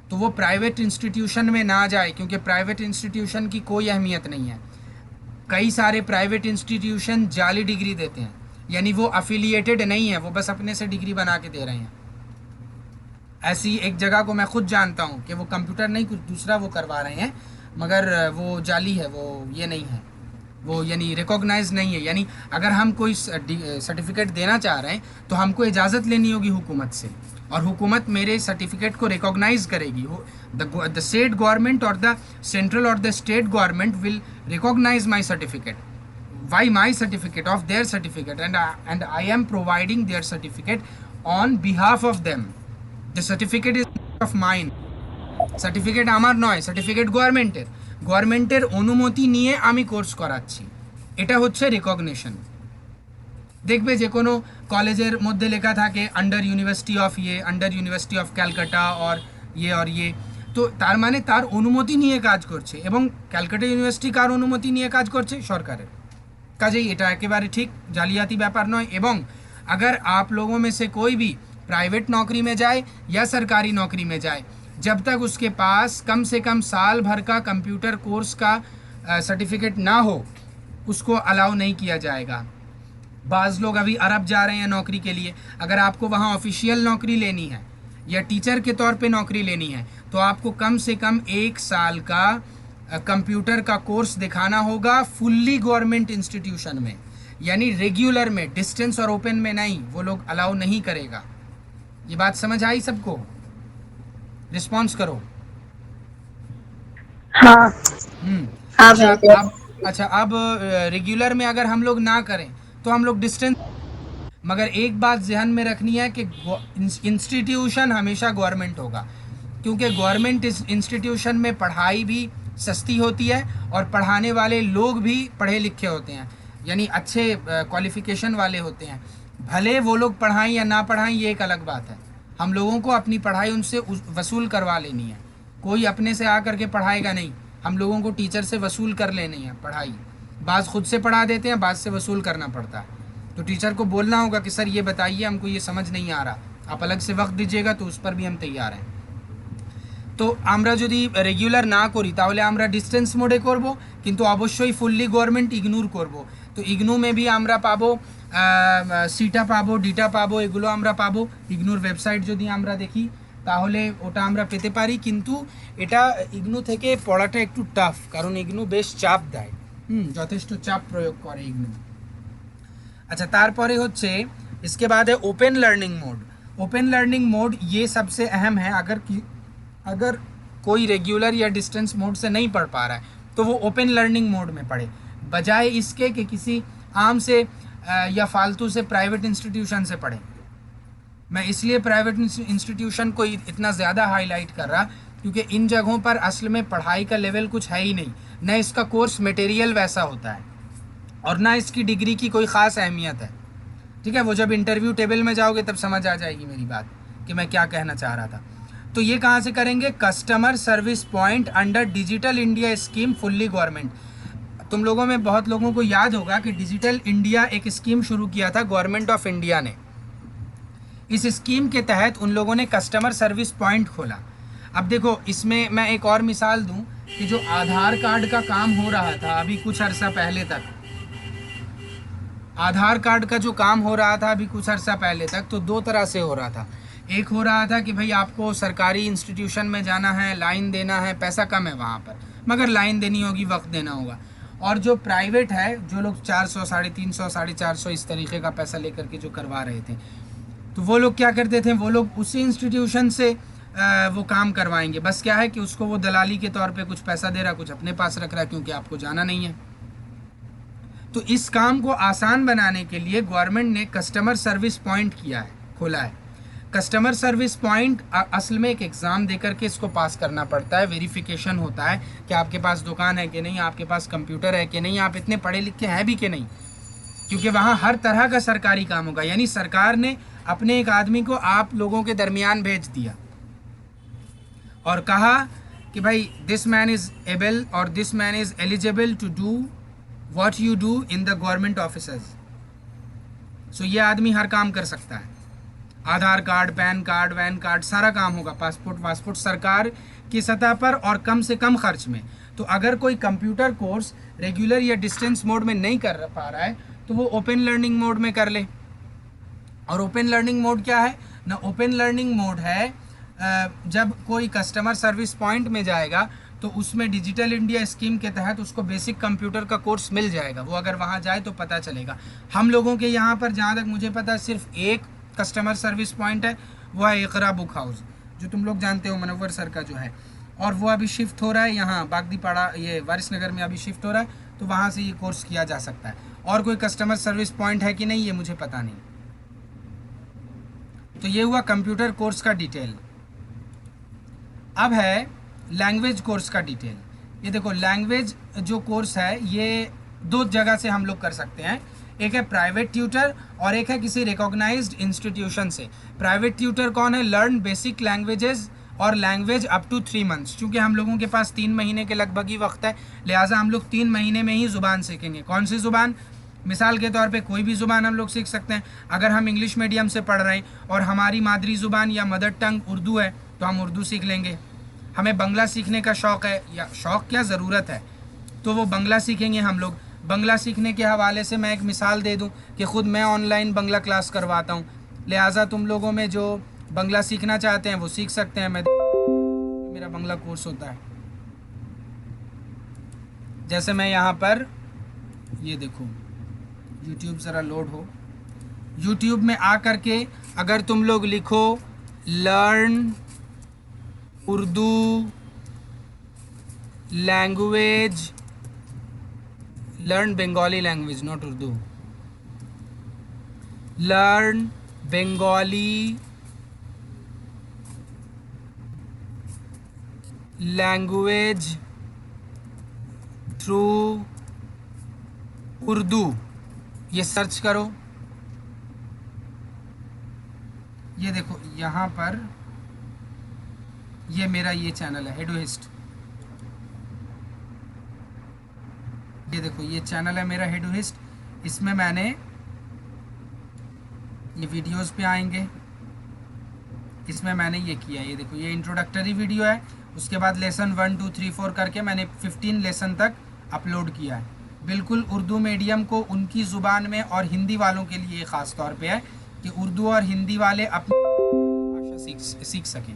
तो वो प्राइवेट इंस्टीट्यूशन में ना जाए, क्योंकि प्राइवेट इंस्टीट्यूशन की कोई अहमियत नहीं है। कई सारे प्राइवेट इंस्टीट्यूशन जाली डिग्री देते हैं, यानी वो अफिलिएटेड नहीं है, वो बस अपने से डिग्री बना के दे रहे हैं। ऐसी एक जगह को मैं खुद जानता हूँ कि वो कंप्यूटर नहीं कुछ दूसरा वो करवा रहे हैं, मगर वो जाली है, वो ये नहीं है, वो यानी रिकॉग्नाइज नहीं है। यानी अगर हम कोई सर्टिफिकेट देना चाह रहे हैं तो हमको इजाज़त लेनी होगी हुकूमत से, और हुकूमत मेरे सर्टिफिकेट को रिकॉग्नाइज करेगी। द स्टेट गवर्नमेंट और द सेंट्रल और the state government will recognise my certificate, why my certificate of their certificate, and I am providing their certificate on behalf of them. The certificate is of mine, certificate আমার নয়, certificate গভর্নমেন্টের, গভর্নমেন্টের অনুমতি নিয়ে আমি course করাচ্ছি, এটা হচ্ছে রিকগনিশন। দেখবে যে কোনো কলেজের মধ্যে লেখা থাকে আন্ডার ইউনিভার্সিটি অফ ইয়ে, আন্ডার ইউনিভার্সিটি অফ ক্যালকাটা और ये, তো তার মানে তার অনুমতি নিয়ে কাজ করছে, এবং ক্যালকাটা ইউনিভার্সিটি কার অনুমতি নিয়ে কাজ করছে? সরকারের। কাজেই এটা একেবারে ঠিক জালিয়াতি ব্যাপার নয়। এবং अगर आप लोगों में से कोई भी प्राइवेट नौकरी में जाए या सरकारी नौकरी में जाए, जब तक उसके पास कम से कम साल भर का कंप्यूटर कोर्स का सर्टिफिकेट ना हो, उसको अलाउ नहीं किया जाएगा। बाज़ लोग अभी अरब जा रहे हैं नौकरी के लिए, अगर आपको वहाँ ऑफिशियल नौकरी लेनी है या टीचर के तौर पे नौकरी लेनी है, तो आपको कम से कम 1 साल का कंप्यूटर का कोर्स दिखाना होगा फुल्ली गवर्नमेंट इंस्टीट्यूशन में, यानी रेगुलर में, डिस्टेंस और ओपन में नहीं, वो लोग अलाउ नहीं करेगा। ये बात समझ आई सबको? रिस्पॉन्स करो। हाँ। हाँ अच्छा, अब रेगुलर में अगर हम लोग ना करें तो हम लोग डिस्टेंस, मगर एक बात ध्यान में रखनी है कि इंस्टीट्यूशन हमेशा गवर्नमेंट होगा, क्योंकि गवर्नमेंट इंस्टीट्यूशन में पढ़ाई भी सस्ती होती है और पढ़ाने वाले लोग भी पढ़े लिखे होते हैं, यानी अच्छे क्वालिफ़िकेशन वाले होते हैं। भले वो लोग पढ़ाएं या ना पढ़ाएं, ये एक अलग बात है। हम लोगों को अपनी पढ़ाई उनसे वसूल करवा लेनी है, कोई अपने से आ करके पढ़ाएगा नहीं, हम लोगों को टीचर से वसूल कर लेनी है पढ़ाई। बाज़ खुद से पढ़ा देते हैं, बाज़ से वसूल करना पड़ता है। तो टीचर को बोलना होगा कि सर ये बताइए, हमको ये समझ नहीं आ रहा, आप अलग से वक्त दीजिएगा, तो उस पर भी हम तैयार हैं। তো আমরা যদি রেগুলার না করি তাহলে আমরা ডিস্টেন্স মোডে করব, কিন্তু অবশ্যই ফুললি গভর্নমেন্ট ইগনোর করব। তো ইগনু মে বি আমরা পাবো সিটা পাবো, ডিটা পাবো, এগুলো আমরা পাবো। ইগনুর ওয়েবসাইট যদি আমরা দেখি তাহলে ওটা আমরা পেতে পারি, কিন্তু এটা ইগনু থেকে পড়াটা একটু টাফ, কারণ ইগনু বেশ চাপ দেয়, যথেষ্ট চাপ প্রয়োগ করে ইগনু। अच्छा, तारपरे होच्छे इसके बाद है open learning mode. Open learning mode ये सबसे अहम है। अगर कोई रेगुलर या डिस्टेंस मोड से नहीं पढ़ पा रहा है तो वो ओपन लर्निंग मोड में पढ़े, बजाय इसके कि किसी आम से या फालतू से प्राइवेट इंस्टीट्यूशन से पढ़े। मैं इसलिए प्राइवेट इंस्टीट्यूशन को इतना ज़्यादा हाईलाइट कर रहा, क्योंकि इन जगहों पर असल में पढ़ाई का लेवल कुछ है ही नहीं, न इसका कोर्स मटेरियल वैसा होता है और ना इसकी डिग्री की कोई ख़ास अहमियत है। ठीक है, वो जब इंटरव्यू टेबल में जाओगे तब समझ आ जाएगी मेरी बात कि मैं क्या कहना चाह रहा था। तो ये कहाँ से करेंगे? Customer service point under digital India scheme fully government. तुम लोगों में बहुत लोगों को याद होगा कि डिजिटल इंडिया एक स्कीम शुरू किया था गवर्नमेंट ऑफ इंडिया ने। इस स्कीम के तहत उन लोगों ने कस्टमर सर्विस पॉइंट खोला। अब देखो, इसमें मैं एक और मिसाल दूँ कि जो आधार कार्ड का काम हो रहा था अभी कुछ अर्सा पहले तक, आधार कार्ड का जो काम हो रहा था अभी कुछ अर्सा पहले तक, तो 2 तरह से हो रहा था। एक हो रहा था कि भाई आपको सरकारी इंस्टीट्यूशन में जाना है, लाइन देना है, पैसा कम है वहाँ पर, मगर लाइन देनी होगी, वक्त देना होगा। और जो प्राइवेट है, जो लोग 400, 350, 450 इस तरीके का पैसा लेकर के जो करवा रहे थे, तो वो लोग क्या करते थे, वो लोग उसी इंस्टीट्यूशन से वो काम करवाएंगे। बस क्या है कि उसको वो दलाली के तौर पे कुछ पैसा दे रहा, कुछ अपने पास रख रहा, क्योंकि आपको जाना नहीं है। तो इस काम को आसान बनाने के लिए गवर्नमेंट ने कस्टमर सर्विस पॉइंट किया है, खोला है। कस्टमर सर्विस पॉइंट असल में एक एग्ज़ाम देकर के इसको पास करना पड़ता है, वेरिफिकेशन होता है कि आपके पास दुकान है कि नहीं, आपके पास कंप्यूटर है कि नहीं, आप इतने पढ़े लिखे हैं भी कि नहीं, क्योंकि वहाँ हर तरह का सरकारी काम होगा। यानी सरकार ने अपने एक आदमी को आप लोगों के दरमियान भेज दिया और कहा कि भाई दिस मैन इज़ एबल और this man is eligible to do what you do in the government officers. So ये आदमी हर काम कर सकता है। आधार कार्ड, पैन कार्ड, वैन कार्ड, सारा काम होगा, पासपोर्ट सरकार की सतह पर और कम से कम खर्च में। तो अगर कोई कंप्यूटर कोर्स रेगुलर या डिस्टेंस मोड में नहीं कर पा रहा है तो वो ओपन लर्निंग मोड में कर ले। और ओपन लर्निंग मोड क्या है ना, ओपन लर्निंग मोड है जब कोई कस्टमर सर्विस पॉइंट में जाएगा तो उसमें डिजिटल इंडिया स्कीम के तहत उसको बेसिक कंप्यूटर का कोर्स मिल जाएगा। वो अगर वहाँ जाए तो पता चलेगा। हम लोगों के यहाँ पर जहाँ तक मुझे पता है सिर्फ एक कस्टमर सर्विस पॉइंट है, वो है इकरा बुक हाउस, जो तुम लोग जानते हो मनव्वर सर का जो है, और वो अभी शिफ्ट हो रहा है यहाँ बागदीपाड़ा, ये वारिस नगर में अभी शिफ्ट हो रहा है, तो वहाँ से ये कोर्स किया जा सकता है। और कोई कस्टमर सर्विस पॉइंट है कि नहीं ये मुझे पता नहीं। तो ये हुआ कंप्यूटर कोर्स का डिटेल। अब है लैंग्वेज कोर्स का डिटेल। ये देखो, लैंग्वेज जो कोर्स है ये दो जगह से हम लोग कर सकते हैं। एक है प्राइवेट ट्यूटर और एक है किसी रिकॉग्नाइज्ड इंस्टीट्यूशन से। प्राइवेट ट्यूटर कौन है? लर्न बेसिक लैंग्वेजेस और लैंग्वेज अप टू 3 मंथ्स। चूँकि हम लोगों के पास 3 महीने के लगभग ही वक्त है, लिहाजा हम लोग 3 महीने में ही ज़ुबान सीखेंगे। कौन सी ज़ुबान? मिसाल के तौर पे कोई भी ज़ुबान हम लोग सीख सकते हैं। अगर हम इंग्लिश मीडियम से पढ़ रहे हैं और हमारी मादरी ज़ुबान या मदर टंग उर्दू है तो हम उर्दू सीख लेंगे। हमें बंगला सीखने का शौक़ है, या शौक़ क्या ज़रूरत है, तो वो बंगला सीखेंगे हम लोग। बंगला सीखने के हवाले से मैं एक मिसाल दे दूं कि ख़ुद मैं ऑनलाइन बंगला क्लास करवाता हूं, लिहाजा तुम लोगों में जो बंगला सीखना चाहते हैं वो सीख सकते हैं। मेरा बंगला कोर्स होता है। जैसे मैं यहाँ पर, ये देखो यूट्यूब ज़रा लोड हो, यूट्यूब में आ कर के अगर तुम लोग लिखो learn Urdu language, learn Bengali language, not Urdu, learn Bengali language through Urdu, ये सर्च करो। ये देखो यहाँ पर ये मेरा ये चैनल है हेडोहिस्ट। ये देखो ये चैनल है मेरा हेडोहिस्ट। इसमें मैंने ये वीडियोस पे आएंगे, इसमें मैंने ये किया। ये देखो ये इंट्रोडक्टरी वीडियो है, उसके बाद लेसन 1 2 3 4 करके मैंने 15 लेसन तक अपलोड किया है। बिल्कुल उर्दू मीडियम को उनकी ज़ुबान में और हिंदी वालों के लिए ख़ास तौर पे है कि उर्दू और हिंदी वाले अपनी भाषा सीख सकें,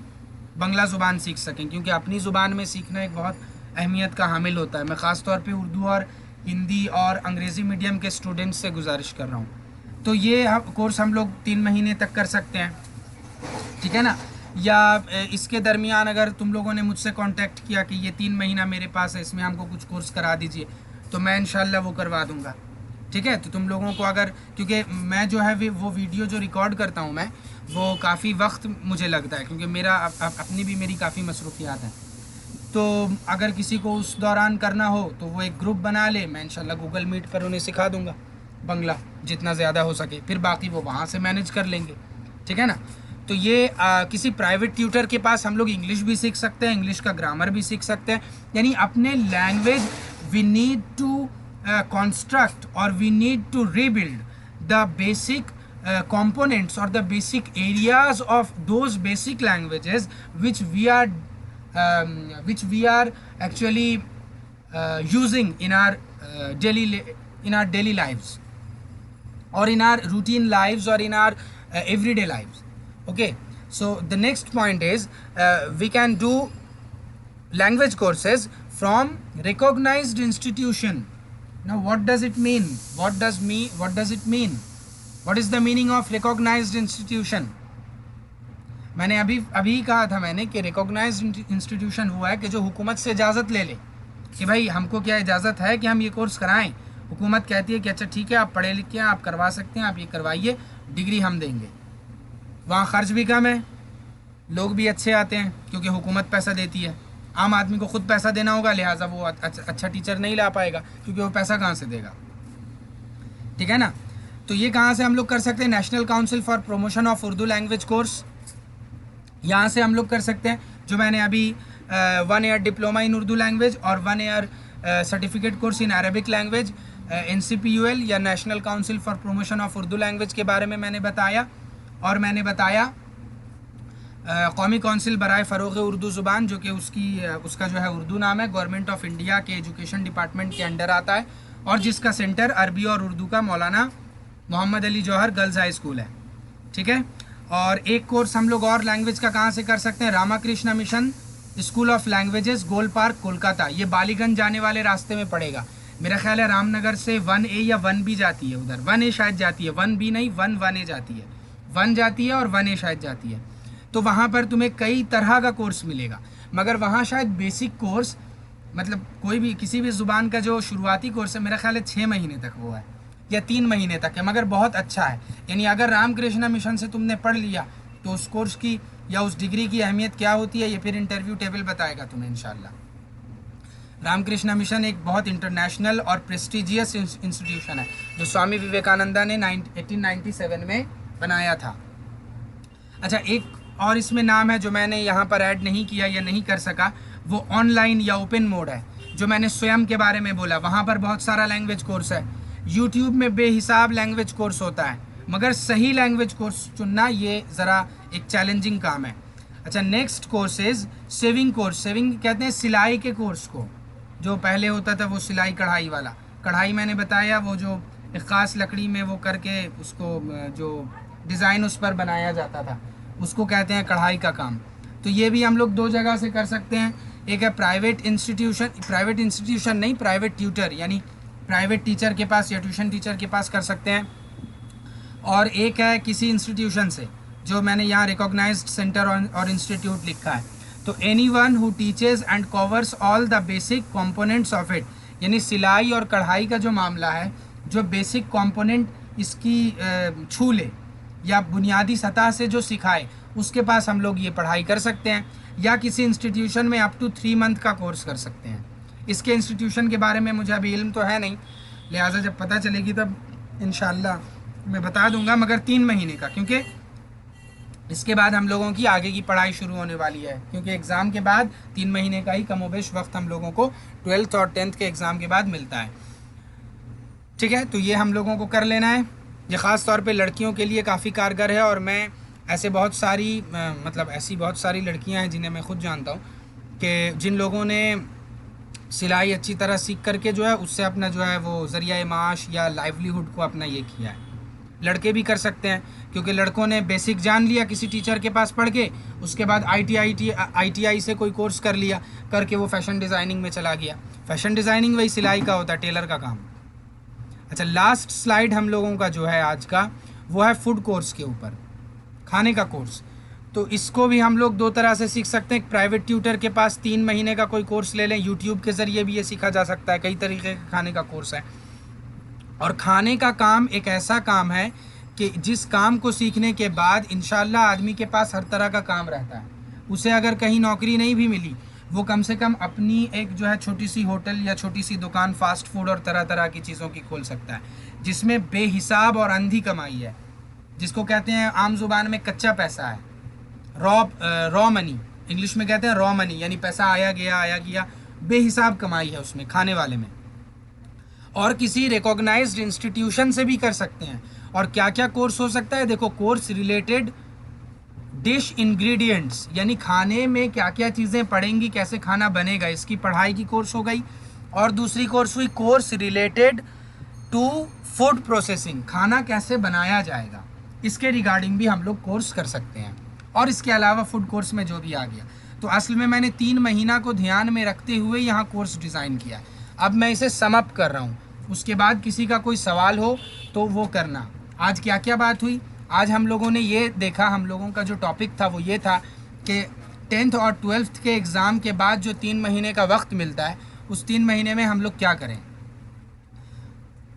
बंगला ज़ुबान सीख सकें, क्योंकि अपनी ज़ुबान में सीखना एक बहुत अहमियत का हामिल होता है। मैं ख़ास तौर पे उर्दू और हिंदी और अंग्रेज़ी मीडियम के स्टूडेंट्स से गुजारिश कर रहा हूँ। तो ये कोर्स हम लोग 3 महीने तक कर सकते हैं, ठीक है ना। या इसके दरमियान अगर तुम लोगों ने मुझसे कांटेक्ट किया कि ये 3 महीना मेरे पास है, इसमें हमको कुछ कोर्स करा दीजिए, तो मैं इंशाल्लाह वो करवा दूँगा, ठीक है। तो तुम लोगों को अगर, क्योंकि मैं जो है वो वीडियो जो रिकॉर्ड करता हूँ मैं, वो काफ़ी वक्त मुझे लगता है, क्योंकि मेरा अपनी भी मेरी काफ़ी मसरूफियात हैं। तो अगर किसी को उस दौरान करना हो तो वो एक ग्रुप बना ले, मैं इंशाल्लाह गूगल मीट पर उन्हें सिखा दूँगा बंगला जितना ज़्यादा हो सके, फिर बाकी वो वहाँ से मैनेज कर लेंगे, ठीक है ना। तो ये किसी प्राइवेट ट्यूटर के पास हम लोग इंग्लिश भी सीख सकते हैं, इंग्लिश का ग्रामर भी सीख सकते हैं। यानी अपने language we need to construct or we need to rebuild the basic components or the basic areas of those basic languages which we are actually using in our daily lives, or in our routine lives, or in our everyday lives. Okay, so the next point is we can do language courses from recognized institution. Now what does it mean? What does it mean? What is the meaning of recognized institution? मैंने अभी कहा था मैंने कि recognized institution हुआ है कि जो हुकूमत से इजाज़त ले ले कि भाई हमको क्या इजाज़त है कि हम ये कोर्स कराएं। हुकूमत कहती है कि अच्छा ठीक है, आप पढ़े लिखे हैं, आप करवा सकते हैं, आप ये करवाइए, डिग्री हम देंगे। वहाँ ख़र्च भी कम है, लोग भी अच्छे आते हैं, क्योंकि हुकूमत पैसा देती है। आम आदमी को खुद पैसा देना होगा, लिहाजा वो अच्छा टीचर नहीं ला पाएगा, क्योंकि वो पैसा कहाँ से देगा, ठीक है ना। तो ये कहाँ से हम लोग कर सकते हैं? National council for promotion of Urdu language course, यहाँ से हम लोग कर सकते हैं। जो मैंने अभी 1 year diploma in Urdu language और 1 year certificate course in Arabic language NCPUL या national council for promotion of Urdu language के बारे में मैंने बताया। और मैंने बताया कौमी कौंसिल बराए फ़रोग़ उर्दू ज़ुबान, जो कि उसका जो है उर्दू नाम है, गवर्नमेंट ऑफ इंडिया के एजुकेशन डिपार्टमेंट के अंडर आता है, और जिसका सेंटर अरबी और उर्दू का मौलाना मोहम्मद अली जौहर गर्ल्स हाई स्कूल है। ठीक है। और एक कोर्स हम लोग और लैंग्वेज का कहाँ से कर सकते हैं, Ramakrishna mission school of languages, goal park, Kolkata. ये बालीगंज जाने वाले रास्ते में पड़ेगा। मेरा ख्याल है रामनगर से 1A या 1B जाती है, उधर 1A शायद जाती है, 1B नहीं 1A जाती है, 1 जाती है और 1A शायद जाती है। तो वहाँ पर तुम्हें कई तरह का कोर्स मिलेगा, मगर वहाँ शायद बेसिक कोर्स, मतलब कोई भी किसी भी ज़ुबान का जो शुरुआती कोर्स है, मेरा ख्याल है 6 महीने तक वो है या 3 महीने तक है, मगर बहुत अच्छा है। यानी अगर रामकृष्ण मिशन से तुमने पढ़ लिया तो उस कोर्स की या उस डिग्री की अहमियत क्या होती है, ये फिर इंटरव्यू टेबल बताएगा तुम्हें इंशाल्लाह। रामकृष्ण मिशन एक बहुत इंटरनेशनल और प्रेस्टिजियस इंस्टीट्यूशन है जो स्वामी विवेकानंदा ने 1897 में बनाया था। अच्छा, एक और इसमें नाम है जो मैंने यहाँ पर ऐड नहीं किया या नहीं कर सका, वो ऑनलाइन या ओपन मोड है, जो मैंने स्वयं के बारे में बोला। वहाँ पर बहुत सारा लैंग्वेज कोर्स है। यूट्यूब में बेहिसाब लैंग्वेज कोर्स होता है, मगर सही लैंग्वेज कोर्स चुनना ये ज़रा एक चैलेंजिंग काम है। अच्छा, next course is saving course. Saving कहते हैं सिलाई के कोर्स को। जो पहले होता था वो सिलाई कढ़ाई वाला, कढ़ाई मैंने बताया, वो जो एक ख़ास लकड़ी में वो करके उसको जो डिज़ाइन उस पर बनाया जाता था, उसको कहते हैं कढ़ाई का काम। तो ये भी हम लोग 2 जगह से कर सकते हैं। एक है प्राइवेट इंस्टीट्यूशन नहीं, प्राइवेट ट्यूटर, यानी प्राइवेट टीचर के पास या ट्यूशन टीचर के पास कर सकते हैं। और एक है किसी इंस्टीट्यूशन से, जो मैंने यहाँ रिकॉग्नाइज्ड सेंटर और इंस्टीट्यूट लिखा है। तो anyone who teaches and covers all the basic components of it, यानी सिलाई और कढ़ाई का जो मामला है, जो बेसिक कंपोनेंट इसकी छू ले या बुनियादी सतह से जो सिखाए, उसके पास हम लोग ये पढ़ाई कर सकते हैं। या किसी इंस्टीट्यूशन में अप टू 3 मंथ का कोर्स कर सकते हैं। इसके इंस्टीट्यूशन के बारे में मुझे अभी इल्म तो है नहीं, लिहाजा जब पता चलेगी तब इंशाल्लाह मैं बता दूंगा, मगर 3 महीने का, क्योंकि इसके बाद हम लोगों की आगे की पढ़ाई शुरू होने वाली है। क्योंकि एग्ज़ाम के बाद 3 महीने का ही कमोबेश वक्त हम लोगों को 12th और 10th के एग्ज़ाम के बाद मिलता है। ठीक है, तो ये हम लोगों को कर लेना है। ये ख़ास तौर पे लड़कियों के लिए काफ़ी कारगर है, और मैं ऐसी बहुत सारी लड़कियां हैं जिन्हें मैं ख़ुद जानता हूँ कि जिन लोगों ने सिलाई अच्छी तरह सीख करके जो है उससे अपना जो है वो ज़रिया माश या लाइवलीहुड को अपना ये किया है। लड़के भी कर सकते हैं, क्योंकि लड़कों ने बेसिक जान लिया किसी टीचर के पास पढ़ के, उसके बाद ITI से कोई कोर्स कर लिया, करके वो फ़ैशन डिज़ाइनिंग में चला गया। फ़ैशन डिज़ाइनिंग वही सिलाई का होता है, टेलर का काम। अच्छा, लास्ट स्लाइड हम लोगों का जो है आज का, वो है फूड कोर्स के ऊपर, खाने का कोर्स। तो इसको भी हम लोग 2 तरह से सीख सकते हैं। एक प्राइवेट ट्यूटर के पास 3 महीने का कोई कोर्स ले लें, यूट्यूब के ज़रिए भी ये सीखा जा सकता है। कई तरीके के खाने का कोर्स है। और खाने का काम एक ऐसा काम है कि जिस काम को सीखने के बाद इंशाल्लाह आदमी के पास हर तरह का काम रहता है। उसे अगर कहीं नौकरी नहीं भी मिली, वो कम से कम अपनी एक जो है छोटी सी होटल या छोटी सी दुकान फास्ट फूड और तरह तरह की चीज़ों की खोल सकता है, जिसमें बेहिसाब और अंधी कमाई है, जिसको कहते हैं आम ज़ुबान में कच्चा पैसा है, रॉ मनी, इंग्लिश में कहते हैं रॉ मनी, यानी पैसा आया गया, बेहिसाब कमाई है उसमें, खाने वाले में। और किसी रिकॉग्नाइज्ड इंस्टीट्यूशन से भी कर सकते हैं। और क्या क्या कोर्स हो सकता है, देखो, कोर्स रिलेटेड डिश इंग्रेडिएंट्स, यानी खाने में क्या क्या चीज़ें पड़ेंगी, कैसे खाना बनेगा, इसकी पढ़ाई की कोर्स हो गई। और दूसरी कोर्स हुई course related to food processing, खाना कैसे बनाया जाएगा, इसके रिगार्डिंग भी हम लोग कोर्स कर सकते हैं। और इसके अलावा फूड कोर्स में जो भी आ गया, तो असल में मैंने 3 महीना को ध्यान में रखते हुए यहाँ कोर्स डिज़ाइन किया है। अब मैं इसे समअप कर रहा हूँ, उसके बाद किसी का कोई सवाल हो तो वो करना। आज क्या क्या बात हुई, आज हम लोगों ने ये देखा, हम लोगों का जो टॉपिक था वो ये था कि 10th और 12th के एग्ज़ाम के बाद जो 3 महीने का वक्त मिलता है, उस 3 महीने में हम लोग क्या करें।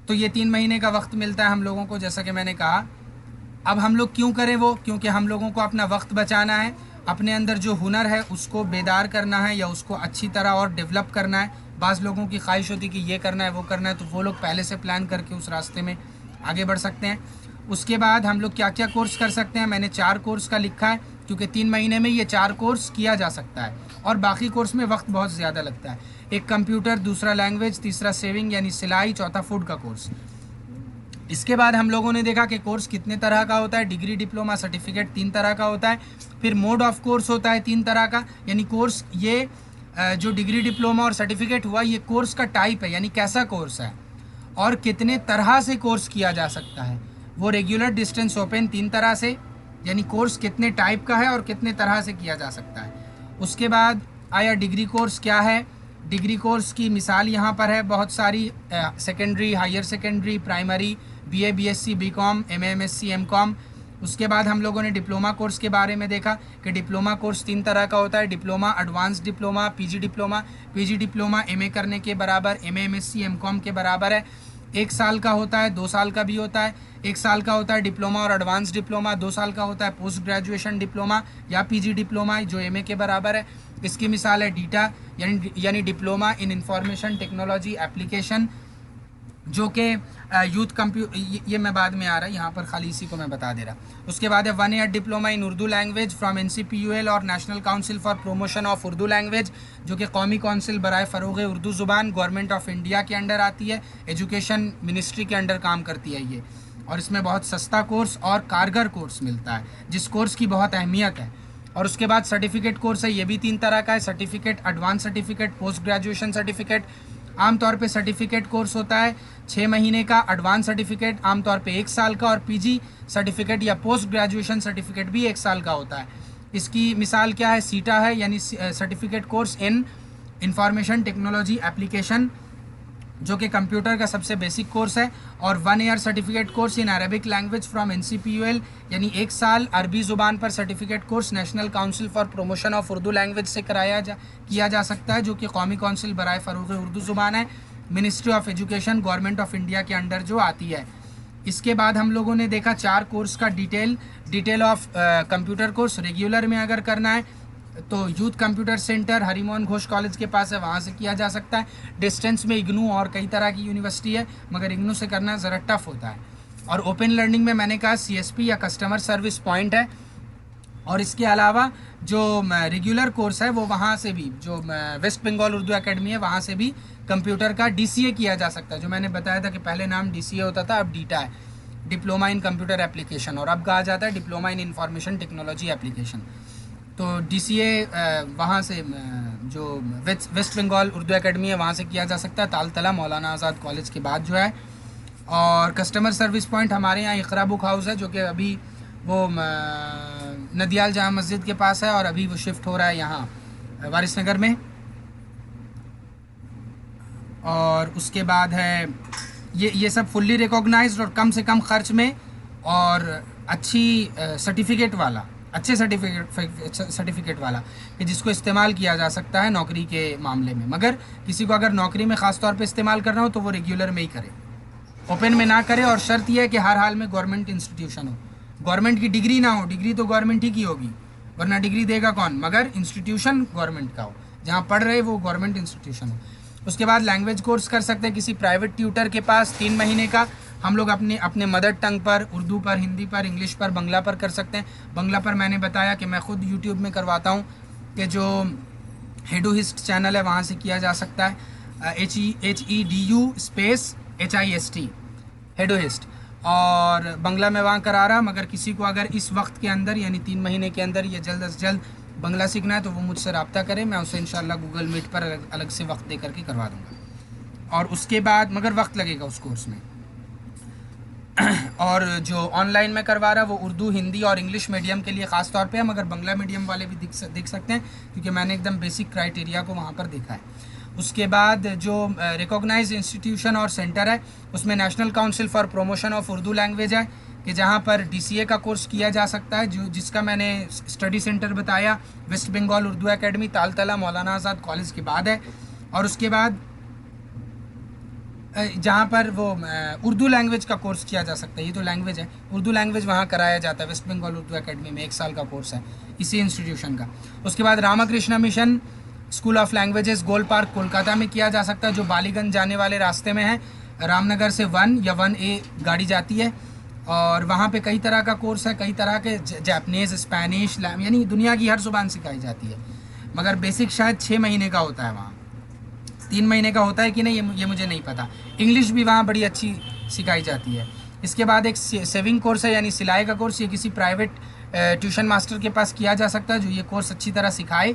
तो ये 3 महीने का वक्त मिलता है हम लोगों को, जैसा कि मैंने कहा। अब हम लोग क्यों करें वो, क्योंकि हम लोगों को अपना वक्त बचाना है, अपने अंदर जो हुनर है उसको बेदार करना है या उसको अच्छी तरह और डेवलप करना है। बाज़ लोगों की ख्वाहिश होती कि ये करना है वो करना है, तो वो लोग पहले से प्लान करके उस रास्ते में आगे बढ़ सकते हैं। उसके बाद हम लोग क्या क्या कोर्स कर सकते हैं, मैंने 4 कोर्स का लिखा है, क्योंकि 3 महीने में ये 4 कोर्स किया जा सकता है, और बाकी कोर्स में वक्त बहुत ज़्यादा लगता है। एक कंप्यूटर, दूसरा लैंग्वेज, तीसरा सेविंग यानी सिलाई, चौथा फूड का कोर्स। इसके बाद हम लोगों ने देखा कि कोर्स कितने तरह का होता है। डिग्री, डिप्लोमा, सर्टिफिकेट 3 तरह का होता है। फिर मोड ऑफ कोर्स होता है 3 तरह का, यानी कोर्स ये जो डिग्री, डिप्लोमा और सर्टिफिकेट हुआ, ये कोर्स का टाइप है, यानी कैसा कोर्स है और कितने तरह से कोर्स किया जा सकता है। वो रेगुलर, डिस्टेंस, ओपन 3 तरह से, यानी कोर्स कितने टाइप का है और कितने तरह से किया जा सकता है। उसके बाद आया डिग्री कोर्स क्या है। डिग्री कोर्स की मिसाल यहाँ पर है बहुत सारी, secondary, higher secondary, primary, BA, BSc, BCom, MA, MSc, MCom. उसके बाद हम लोगों ने डिप्लोमा कोर्स के बारे में देखा कि डिप्लोमा कोर्स 3 तरह का होता है। Diploma, advance diploma, PG diploma. PG diploma MA करने के बराबर, एमए, एमएससी, एमकॉम के बराबर है। 1 साल का होता है, 2 साल का भी होता है। 1 साल का होता है डिप्लोमा और एडवांस डिप्लोमा, 2 साल का होता है पोस्ट ग्रेजुएशन डिप्लोमा या पीजी डिप्लोमा, जो एमए के बराबर है। इसकी मिसाल है डीटा, यानी diploma in information technology application, जो कि यूथ ये मैं बाद में आ रहा है, यहाँ पर खाली इसी को मैं बता दे रहा। उसके बाद है 1 year diploma in Urdu language from NCPUL और national council for promotion of Urdu language, जो कि कौमी काउंसिल बराए फ़रोग़ उर्दू ज़ुबान गवर्नमेंट ऑफ इंडिया के अंडर आती है, एजुकेशन मिनिस्ट्री के अंडर काम करती है ये। और इसमें बहुत सस्ता कोर्स और कारगर कोर्स मिलता है, जिस कोर्स की बहुत अहमियत है। और उसके बाद सर्टिफिकेट कोर्स है, ये भी 3 तरह का है। Certificate, advance certificate, post graduation certificate. आमतौर पे सर्टिफिकेट कोर्स होता है 6 महीने का, एडवांस सर्टिफिकेट आमतौर पे 1 साल का, और पीजी सर्टिफिकेट या पोस्ट ग्रेजुएशन सर्टिफिकेट भी 1 साल का होता है। इसकी मिसाल क्या है, सीटा है, यानी certificate course in information technology application, जो कि कंप्यूटर का सबसे बेसिक कोर्स है। और 1 year certificate course in Arabic language from NCPUL, यानी 1 साल अरबी ज़ुबान पर certificate course national council for promotion of Urdu language से किया जा सकता है, जो कि कौमी काउंसिल बराए फ़रोग़ उर्दू ज़ुबान है, ministry of education government of India के अंडर जो आती है। इसके बाद हम लोगों ने देखा 4 कोर्स का detail of computer course. Regular में अगर करना है तो youth computer centre Harimohan Ghosh college के पास है, वहाँ से किया जा सकता है। डिस्टेंस में इग्नू और कई तरह की यूनिवर्सिटी है, मगर इग्नू से करना ज़रा टफ होता है। और ओपन लर्निंग में मैंने कहा CSP या कस्टमर सर्विस पॉइंट है। और इसके अलावा जो रेगुलर कोर्स है वो वहाँ से भी, जो वेस्ट बंगाल उर्दू एकेडमी है, वहाँ से भी कंप्यूटर का DCA किया जा सकता है। जो मैंने बताया था कि पहले नाम DCA होता था, अब डीटा है, डिप्लोमा इन कंप्यूटर एप्लीकेशन, और अब कहा जाता है diploma in information technology application. तो DCA वहाँ से जो वेस्ट बंगाल उर्दू एकेडमी है वहाँ से किया जा सकता है, तालतला मौलाना आज़ाद कॉलेज के बाद जो है। और कस्टमर सर्विस पॉइंट हमारे यहाँ इकरा बुक हाउस है, जो कि अभी वो नदियाल जामा मस्जिद के पास है, और अभी वो शिफ्ट हो रहा है यहाँ वारिस नगर में। और उसके बाद है ये सब फुल्ली रिकॉग्नाइज्ड और कम से कम खर्च में और अच्छी सर्टिफिकेट वाला, अच्छे सर्टिफिकेट वाला, कि जिसको इस्तेमाल किया जा सकता है नौकरी के मामले में। मगर किसी को अगर नौकरी में ख़ास तौर पे इस्तेमाल करना हो तो वो रेगुलर में ही करे, ओपन में ना करे। और शर्त यह है कि हर हाल में गवर्नमेंट इंस्टीट्यूशन हो, गवर्नमेंट की डिग्री ना हो, डिग्री तो गवर्नमेंट ही की होगी, वरना डिग्री देगा कौन, मगर इंस्टीट्यूशन गवर्नमेंट का हो, जहाँ पढ़ रहे वो गवर्नमेंट इंस्टीट्यूशन हो। उसके बाद लैंग्वेज कोर्स कर सकते हैं किसी प्राइवेट ट्यूटर के पास 3 महीने का। हम लोग अपने मदर टंग पर, उर्दू पर, हिंदी पर, इंग्लिश पर, बंगला पर कर सकते हैं। बंगला पर मैंने बताया कि मैं ख़ुद यूट्यूब में करवाता हूँ, कि जो हेडुहिस्ट चैनल है वहाँ से किया जा सकता है, HEDU स्पेस HIST हेडुहिस्ट। और बंगला में वहाँ करा रहा, मगर किसी को अगर इस वक्त के अंदर यानी 3 महीने के अंदर या जल्द से जल्द बंगला सीखना है तो वो मुझसे रब्ता करे, मैं उसे इंशाल्लाह गूगल मीट पर अलग से वक्त दे करके करवा दूँगा। और उसके बाद मगर वक्त लगेगा उस कोर्स में। और जो ऑनलाइन में करवा रहा है वो उर्दू, हिंदी और इंग्लिश मीडियम के लिए ख़ास तौर पे है, मगर बंगला मीडियम वाले भी देख सकते हैं, क्योंकि मैंने एकदम बेसिक क्राइटेरिया को वहाँ पर देखा है। उसके बाद जो रिकॉग्नाइज्ड इंस्टीट्यूशन और सेंटर है उसमें national council for promotion of Urdu language है, कि जहाँ पर DCA का कोर्स किया जा सकता है, जिसका मैंने स्टडी सेंटर बताया वेस्ट बंगाल उर्दू एकेडमी, तालतला मौलाना आज़ाद कॉलेज के बाद है। और उसके बाद जहाँ पर वो उर्दू लैंग्वेज का कोर्स किया जा सकता है, ये तो लैंग्वेज है, उर्दू लैंग्वेज वहाँ कराया जाता है वेस्ट बंगाल उर्दू एकेडमी में, 1 साल का कोर्स है इसी इंस्टीट्यूशन का। उसके बाद Ramakrishna mission school of languages goal park Kolkata में किया जा सकता है, जो बालीगंज जाने वाले रास्ते में है। रामनगर से 1 या 1A गाड़ी जाती है, और वहाँ पे कई तरह का कोर्स है, कई तरह के जापानीज़, स्पेनिश, यानी दुनिया की हर ज़ुबान सिखाई जाती है, मगर बेसिक शायद 6 महीने का होता है, वहाँ 3 महीने का होता है कि नहीं ये मुझे नहीं पता। इंग्लिश भी वहाँ बड़ी अच्छी सिखाई जाती है। इसके बाद एक सेविंग कोर्स है यानी सिलाई का कोर्स। ये किसी प्राइवेट ट्यूशन मास्टर के पास किया जा सकता है जो ये कोर्स अच्छी तरह सिखाए,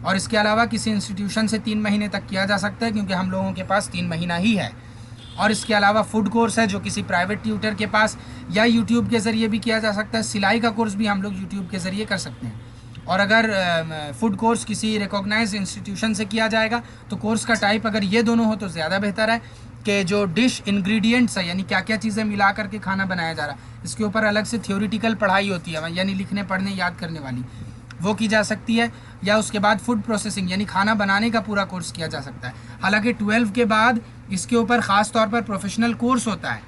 और इसके अलावा किसी इंस्टीट्यूशन से 3 महीने तक किया जा सकता है क्योंकि हम लोगों के पास 3 महीना ही है। और इसके अलावा फूड कोर्स है जो किसी प्राइवेट ट्यूटर के पास या यूट्यूब के ज़रिए भी किया जा सकता है। सिलाई का कोर्स भी हम लोग यूट्यूब के ज़रिए कर सकते हैं। और अगर फूड कोर्स किसी रिकॉग्नाइज्ड इंस्टीट्यूशन से किया जाएगा तो कोर्स का टाइप अगर ये दोनों हो तो ज़्यादा बेहतर है कि जो डिश इंग्रेडिएंट्स है यानी क्या क्या चीज़ें मिला करके खाना बनाया जा रहा है, इसके ऊपर अलग से थ्योरेटिकल पढ़ाई होती है यानी लिखने पढ़ने याद करने वाली, वो की जा सकती है। या उसके बाद फूड प्रोसेसिंग यानी खाना बनाने का पूरा कोर्स किया जा सकता है। हालांकि 12 के बाद इसके ऊपर ख़ास तौर पर प्रोफेशनल कोर्स होता है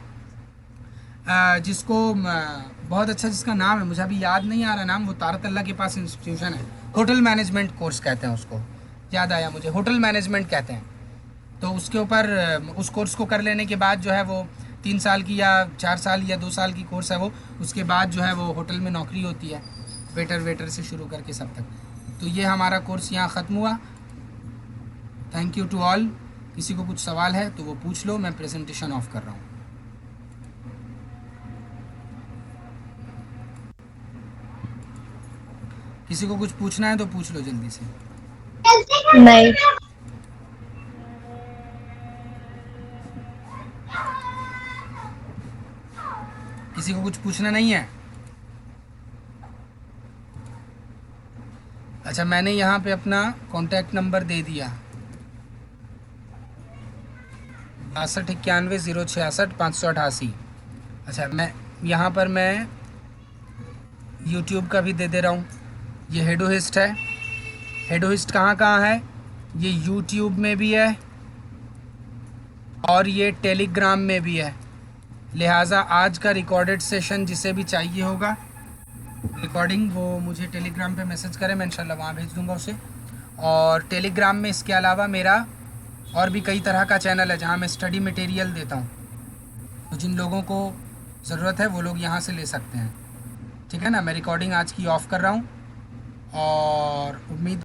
जिसको बहुत अच्छा, जिसका नाम है मुझे अभी याद नहीं आ रहा नाम, वो तारतल्ला के पास इंस्टीट्यूशन है, होटल मैनेजमेंट कोर्स कहते हैं उसको, याद आया मुझे, होटल मैनेजमेंट कहते हैं। तो उसके ऊपर उस कोर्स को कर लेने के बाद जो है वो 3 साल की या 4 साल या 2 साल की कोर्स है वो, उसके बाद जो है वो होटल में नौकरी होती है, वेटर से शुरू करके सब तक। तो ये हमारा कोर्स यहाँ ख़त्म हुआ। Thank you to all. किसी को कुछ सवाल है तो वो पूछ लो, मैं प्रेजेंटेशन ऑफ कर रहा हूँ। किसी को कुछ पूछना है तो पूछ लो जल्दी से। नहीं। किसी को कुछ पूछना नहीं है? अच्छा, मैंने यहाँ पे अपना कॉन्टैक्ट नंबर दे दिया 6291066588। अच्छा, मैं यहाँ पर मैं यूट्यूब का भी दे दे रहा हूँ। ये हेडोहिस्ट है। हेडोहिस्ट कहाँ है? ये यूट्यूब में भी है और ये टेलीग्राम में भी है। लिहाजा आज का रिकॉर्डेड सेशन जिसे भी चाहिए होगा रिकॉर्डिंग, वो मुझे टेलीग्राम पे मैसेज करें, मैं इंशाल्लाह वहाँ भेज दूँगा उसे। और टेलीग्राम में इसके अलावा मेरा और भी कई तरह का चैनल है जहाँ मैं स्टडी मटेरियल देता हूँ, तो जिन लोगों को ज़रूरत है वो लोग यहाँ से ले सकते हैं। ठीक है ना। मैं रिकॉर्डिंग आज की ऑफ़ कर रहा हूँ और उम्मीद